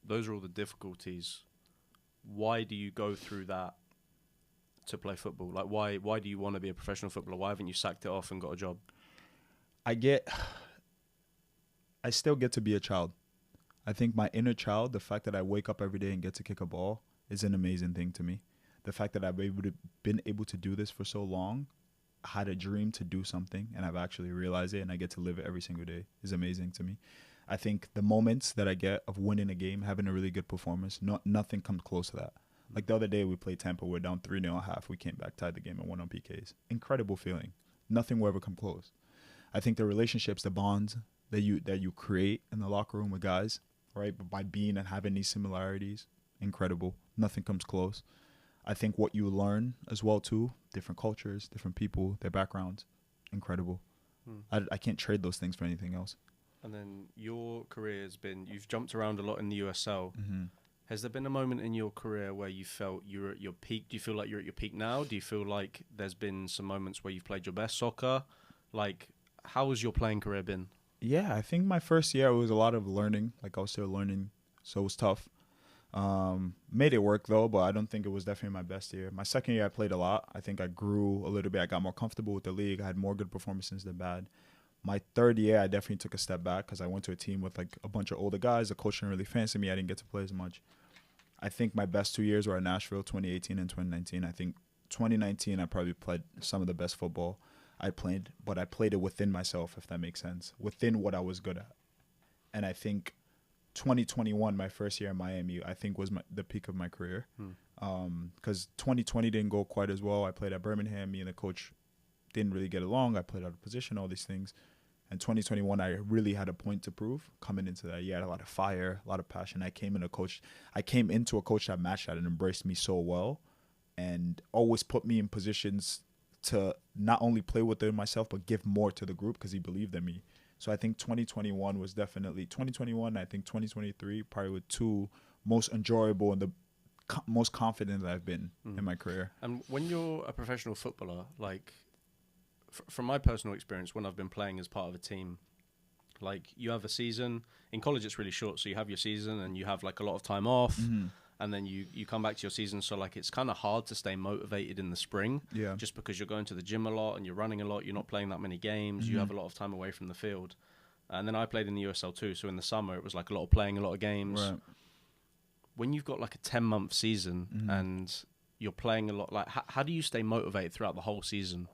those are all the difficulties. Why do you go through that to play football? Like why do you want to be a professional footballer? Why haven't you sacked it off and got a job? I still get to be a child. I think my inner child, the fact that I wake up every day and get to kick a ball is an amazing thing to me. The fact that I've been able to do this for so long, I had a dream to do something and I've actually realized it and I get to live it every single day is amazing to me. I think the moments that I get of winning a game, having a really good performance, nothing comes close to that. Like the other day we played Tampa, we're down 3-0 at half. We came back, tied the game and won on PKs. Incredible feeling. Nothing will ever come close. I think the relationships, the bonds that you create in the locker room with guys, right, but by being and having these similarities, incredible. Nothing comes close. I think what you learn as well too, different cultures, different people, their backgrounds, incredible. I can't trade those things for anything else. And then your career has been, you've jumped around a lot in the USL. Mm-hmm. Has there been a moment in your career where you felt you're at your peak? Do you feel like you're at your peak now? Do you feel like there's been some moments where you've played your best soccer? Like, how has your playing career been? Yeah, I think my first year was a lot of learning. Like I was still learning, so it was tough. Made it work though, but I don't think it was definitely my best year. My second year I played a lot. I think I grew a little bit. I got more comfortable with the league. I had more good performances than bad. My third year I definitely took a step back because I went to a team with like a bunch of older guys. The coach didn't really fancy me. I didn't get to play as much. I think my best 2 years were at Nashville, 2018 and 2019. I think 2019 I probably played some of the best football I played, but I played it within myself, if that makes sense, within what I was good at. And I think 2021, my first year in Miami, I think was the peak of my career. Because 2020 didn't go quite as well. I played at Birmingham. Me and the coach didn't really get along. I played out of position, all these things. And 2021, I really had a point to prove coming into that year. I had a lot of fire, a lot of passion. I came into a coach that matched that and embraced me so well and always put me in positions to not only play within myself, but give more to the group because he believed in me. So I think 2021 was definitely 2021. I think 2023 probably were two most enjoyable and the most confident that I've been in my career. And when you're a professional footballer, like from my personal experience, when I've been playing as part of a team, like you have a season in college, it's really short. So you have your season and you have like a lot of time off. And then you come back to your season. So like it's kind of hard to stay motivated in the spring. Yeah. Just because you're going to the gym a lot and you're running a lot. You're not playing that many games. You have a lot of time away from the field. And then I played in the USL too. So in the summer, it was like a lot of playing, a lot of games. Right. When you've got like a 10-month season and you're playing a lot, like how do you stay motivated throughout the whole season?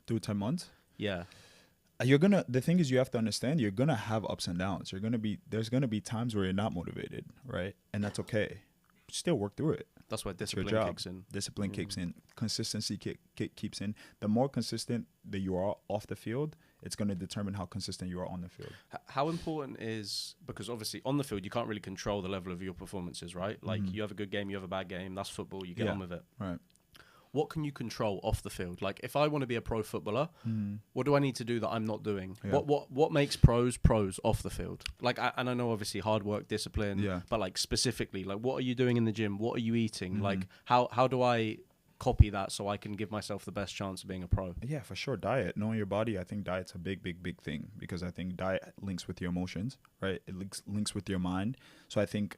Through 10 months? Yeah. The thing is, you have to understand, you're going to have ups and downs. There's going to be times where you're not motivated, right? And that's okay. Still work through it. That's why discipline kicks in. Discipline kicks in. Consistency keeps in. The more consistent that you are off the field, it's going to determine how consistent you are on the field. How important is, because obviously on the field, you can't really control the level of your performances, right? Like you have a good game, you have a bad game. That's football. You get on with it. Right. What can you control off the field? Like if I want to be a pro footballer, what do I need to do that I'm not doing? Yeah. What makes pros off the field? Like and I know obviously hard work, discipline, but like specifically, like what are you doing in the gym? What are you eating? Like how do I copy that so I can give myself the best chance of being a pro? Yeah, for sure. Diet, knowing your body. I think diet's a big thing, because I think diet links with your emotions, right? It links with your mind. So I think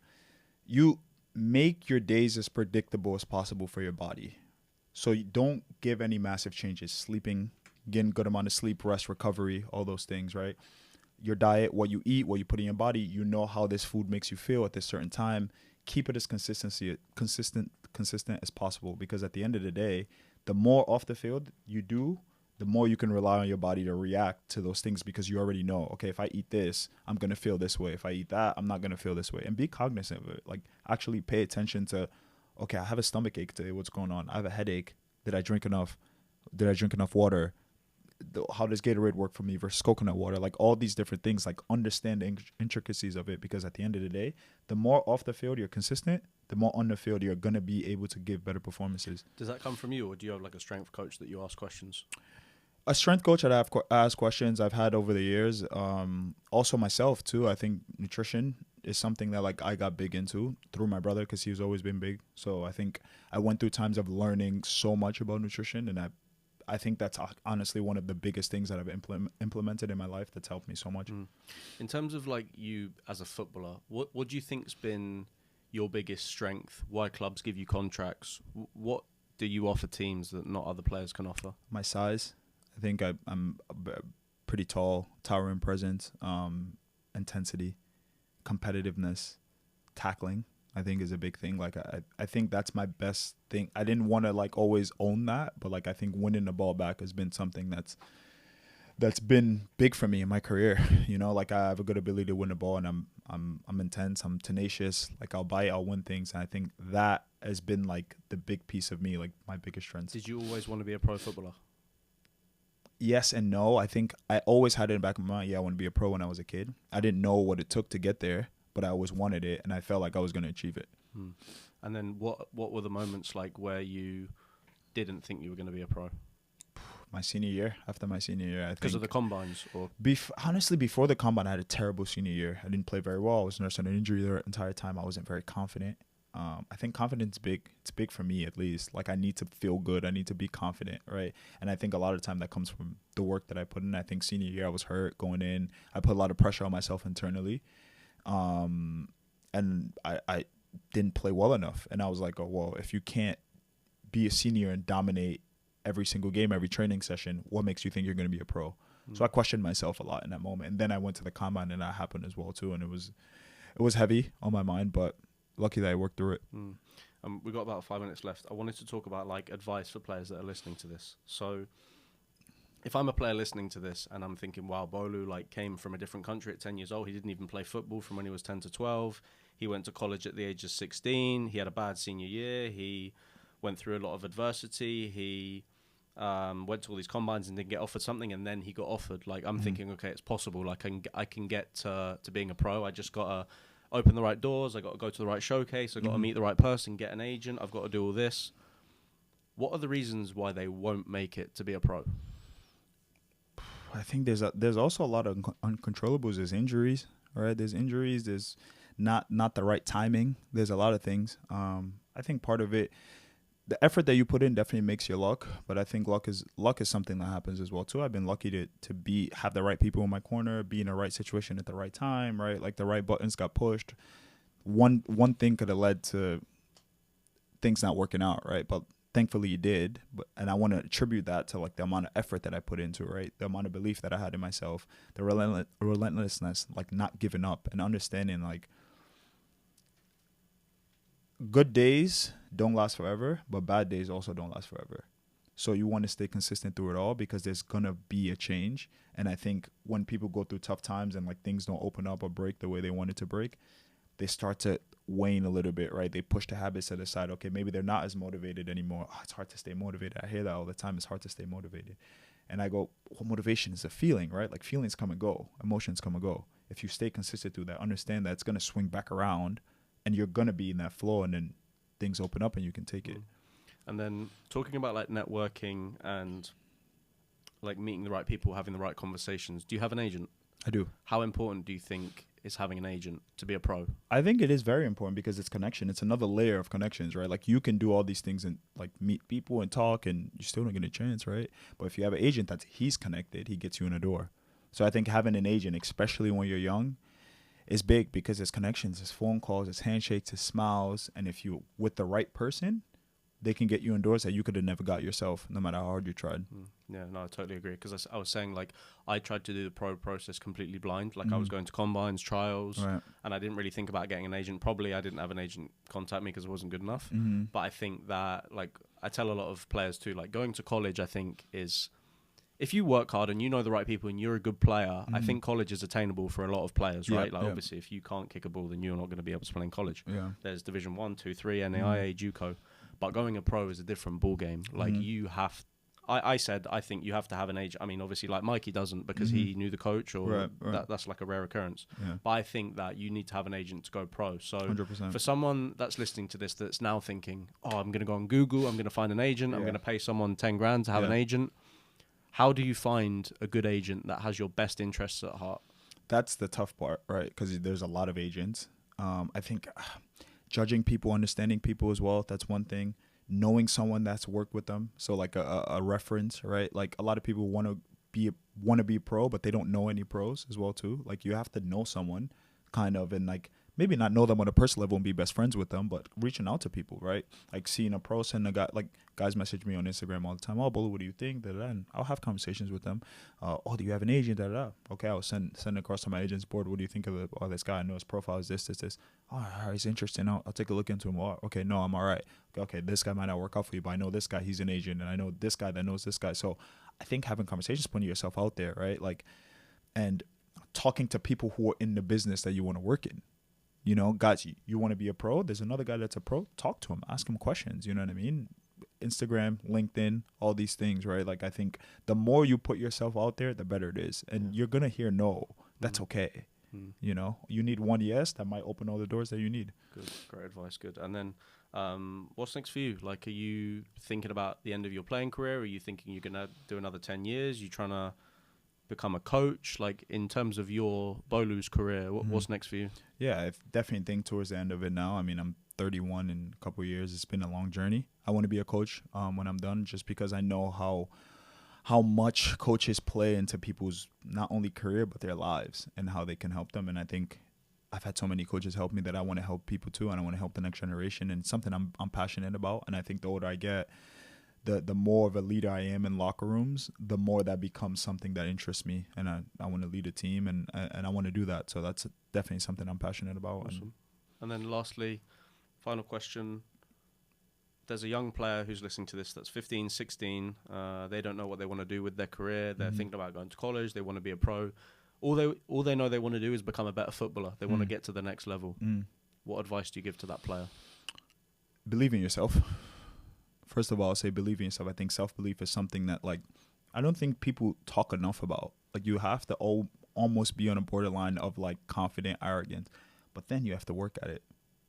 you make your days as predictable as possible for your body. So you don't give any massive changes. Sleeping, getting good amount of sleep, rest, recovery, all those things, right? Your diet, what you eat, what you put in your body, you know how this food makes you feel at this certain time. Keep it as consistent as possible, because at the end of the day, the more off the field you do, the more you can rely on your body to react to those things, because you already know, okay, if I eat this, I'm going to feel this way. If I eat that, I'm not going to feel this way. And be cognizant of it. Like actually pay attention to, okay, I have a stomach ache today. What's going on? I have a headache. Did I drink enough? Did I drink enough water? How does Gatorade work for me versus coconut water? Like all these different things, like understand the intricacies of it, because at the end of the day, the more off the field you're consistent, the more on the field you're going to be able to give better performances. Does that come from you, or do you have like a strength coach that you ask questions? A strength coach that I've asked questions I've had over the years. Also myself too. I think nutrition is something that like I got big into through my brother, because he's always been big. So I think I went through times of learning so much about nutrition, and I think that's honestly one of the biggest things that I've implemented in my life that's helped me so much. In terms of like you as a footballer, what do you think's been your biggest strength? Why clubs give you contracts? What do you offer teams that not other players can offer? My size. I think I'm pretty tall, towering presence, intensity, competitiveness, tackling, I think is a big thing. Like I think that's my best thing. I didn't want to like always own that, but like I think winning the ball back has been something that's been big for me in my career. You know, like I have a good ability to win the ball, and I'm intense, I'm tenacious, like I'll bite, I'll win things, and I think that has been like the big piece of me, like my biggest strength. Did you always want to be a pro footballer? Yes and no. I think I always had it in the back of my mind, I want to be a pro when I was a kid. I didn't know what it took to get there, but I always wanted it, and I felt like I was going to achieve it. And then what were the moments like where you didn't think you were going to be a pro? My senior year, after my senior year, I think. Because of the combines? Or honestly, before the combine, I had a terrible senior year. I didn't play very well. I was nursing an injury the entire time. I wasn't very confident. I think confidence is big. It's big for me, at least. Like, I need to feel good. I need to be confident, right? And I think a lot of the time that comes from the work that I put in. I think senior year, I was hurt going in. I put a lot of pressure on myself internally. And I didn't play well enough. And I was like, oh, well, if you can't be a senior and dominate every single game, every training session, what makes you think you're going to be a pro? So I questioned myself a lot in that moment. And then I went to the combine, and that happened as well, too. And it was heavy on my mind, but lucky that I worked through it. We've got about 5 minutes left. I wanted to talk about like advice for players that are listening to this. So if I'm a player listening to this and I'm thinking, wow, Bolu like came from a different country at 10 years old. He didn't even play football from when he was 10 to 12. He went to college at the age of 16. He had a bad senior year. He went through a lot of adversity. He went to all these combines and didn't get offered something, and then he got offered. Like, I'm thinking, okay, it's possible. Like, I can get to being a pro. I just got to open the right doors. I got to go to the right showcase. I got to meet the right person, get an agent. I've got to do all this. What are the reasons why they won't make it to be a pro? I think there's also a lot of uncontrollables. There's injuries, right? There's injuries. There's not the right timing. There's a lot of things. I think part of it, the effort that you put in definitely makes your luck, but I think luck is something that happens as well too. I've been lucky to have the right people in my corner, be in the right situation at the right time, right? Like the right buttons got pushed. One thing could have led to things not working out, right? But thankfully he did, and I want to attribute that to like the amount of effort that I put into, right? The amount of belief that I had in myself, the relentlessness, like not giving up and understanding like good days don't last forever, but bad days also don't last forever. So you want to stay consistent through it all because there's going to be a change. And I think when people go through tough times and like things don't open up or break the way they want it to break, they start to wane a little bit, right? They push the habits to the side. Okay, maybe they're not as motivated anymore. Oh, it's hard to stay motivated. I hear that all the time. It's hard to stay motivated. And I go, well, motivation is a feeling, right? Like feelings come and go. Emotions come and go. If you stay consistent through that, understand that it's going to swing back around and you're going to be in that flow, and then things open up and you can take it. And then talking about like networking and like meeting the right people, having the right conversations. Do you have an agent? I do. How important do you think is having an agent to be a pro? I think it is very important because it's connection. It's another layer of connections, right? Like you can do all these things and like meet people and talk and you still don't get a chance, right? But if you have an agent he's connected, he gets you in the door. So I think having an agent, especially when you're young, is big because it's connections, it's phone calls, it's handshakes, it's smiles. And if you with the right person, they can get you indoors that you could have never got yourself, no matter how hard you tried. Yeah, no, I totally agree. Because I was saying, like, I tried to do the pro process completely blind. Like, I was going to combines, trials, and I didn't really think about getting an agent. Probably I didn't have an agent contact me because it wasn't good enough. But I think that, like, I tell a lot of players too, like, going to college, I think, is... If you work hard and you know the right people and you're a good player, I think college is attainable for a lot of players, right? Like, obviously, if you can't kick a ball, then you're not going to be able to play in college. There's Division 1, 2, 3, NAIA, JUCO. But going a pro is a different ball game. Like you have, I think you have to have an agent. I mean, obviously, like Mikey doesn't because he knew the coach, or that's like a rare occurrence. But I think that you need to have an agent to go pro. So 100%. For someone that's listening to this, that's now thinking, oh, I'm going to go on Google, I'm going to find an agent, I'm going to pay someone 10 grand to have an agent. How do you find a good agent that has your best interests at heart? That's the tough part, right? Because there's a lot of agents. I think judging people, understanding people as well, that's one thing. Knowing someone that's worked with them, so like a reference, right? Like a lot of people want to be pro, but they don't know any pros as well too. Like you have to know someone, kind of, and like maybe not know them on a personal level and be best friends with them, but reaching out to people, right? Like seeing a pro, send a guy, like guys message me on Instagram all the time. Oh, Bolu, what do you think? And I'll have conversations with them. Oh, do you have an agent? Okay, I'll send across to my agent's board. What do you think of this guy? I know his profile is this. Oh, he's interesting. I'll take a look into him. Oh, okay, no, I'm all right. Okay, this guy might not work out for you, but I know this guy, he's an agent, and I know this guy that knows this guy. So I think having conversations, putting yourself out there, right? Like, and talking to people who are in the business that you want to work in. You know, guys, you want to be a pro? There's another guy that's a pro. Talk to him. Ask him questions. You know what I mean? Instagram, LinkedIn, all these things, right? Like, I think the more you put yourself out there, the better it is. And you're going to hear no. That's okay. You know, you need one yes that might open all the doors that you need. Good. Great advice. Good. And then what's next for you? Like, are you thinking about the end of your playing career? Are you thinking you're going to do another 10 years? You trying to become a coach? Like, in terms of your Bolu's career, what's next for you? Yeah, I definitely think towards the end of it now. I mean, I'm 31 in a couple of years. It's been a long journey. I want to be a coach when I'm done, just because I know how much coaches play into people's not only career but their lives and how they can help them. And I think I've had so many coaches help me that I want to help people too, and I want to help the next generation. And it's something I'm passionate about. And I think the older I get, the more of a leader I am in locker rooms, the more that becomes something that interests me, and I want to lead a team, and I want to do that. So that's definitely something I'm passionate about. Awesome. And then lastly, final question. There's a young player who's listening to this that's 15, 16. They don't know what they want to do with their career. They're thinking about going to college. They want to be a pro. All they know they want to do is become a better footballer. They want to get to the next level. What advice do you give to that player? Believe in yourself. First of all, I'll say believe in yourself. I think self-belief is something that, like, I don't think people talk enough about. Like, you have to almost be on a borderline of, like, confident arrogance. But then you have to work at it.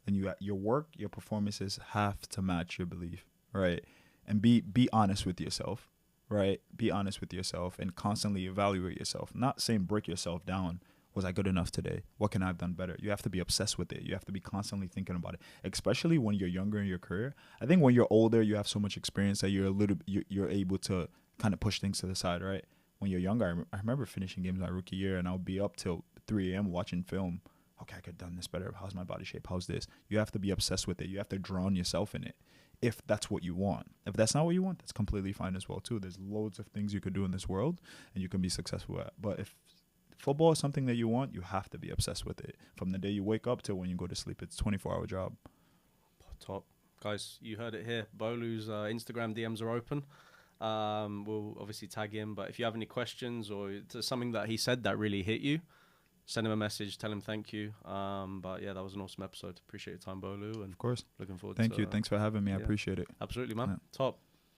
And your work, your performances have to match your belief, right? And be honest with yourself, right? Be honest with yourself and constantly evaluate yourself. Not saying break yourself down. Was I good enough today? What can I have done better? You have to be obsessed with it. You have to be constantly thinking about it, especially when you're younger in your career. I think when you're older, you have so much experience that you're able to kind of push things to the side, right? When you're younger, I remember finishing games my rookie year, and I would be up till 3 a.m. watching film. Okay, I could have done this better. How's my body shape? How's this? You have to be obsessed with it. You have to drown yourself in it. if that's what you want. If that's not what you want, that's completely fine as well too. There's loads of things you could do in this world and you can be successful at. But if football is something that you want, you have to be obsessed with it. From the day you wake up till when you go to sleep, it's a 24-hour job. Top. Guys, you heard it here. Bolu's Instagram DMs are open. We'll obviously tag him, but if you have any questions or something that he said that really hit you, send him a message, tell him thank you. But yeah, that was an awesome episode. Appreciate your time, Bolu. And of course. Looking forward Thank to you. Thanks for having me. I appreciate it. Absolutely, man. Yeah. Top.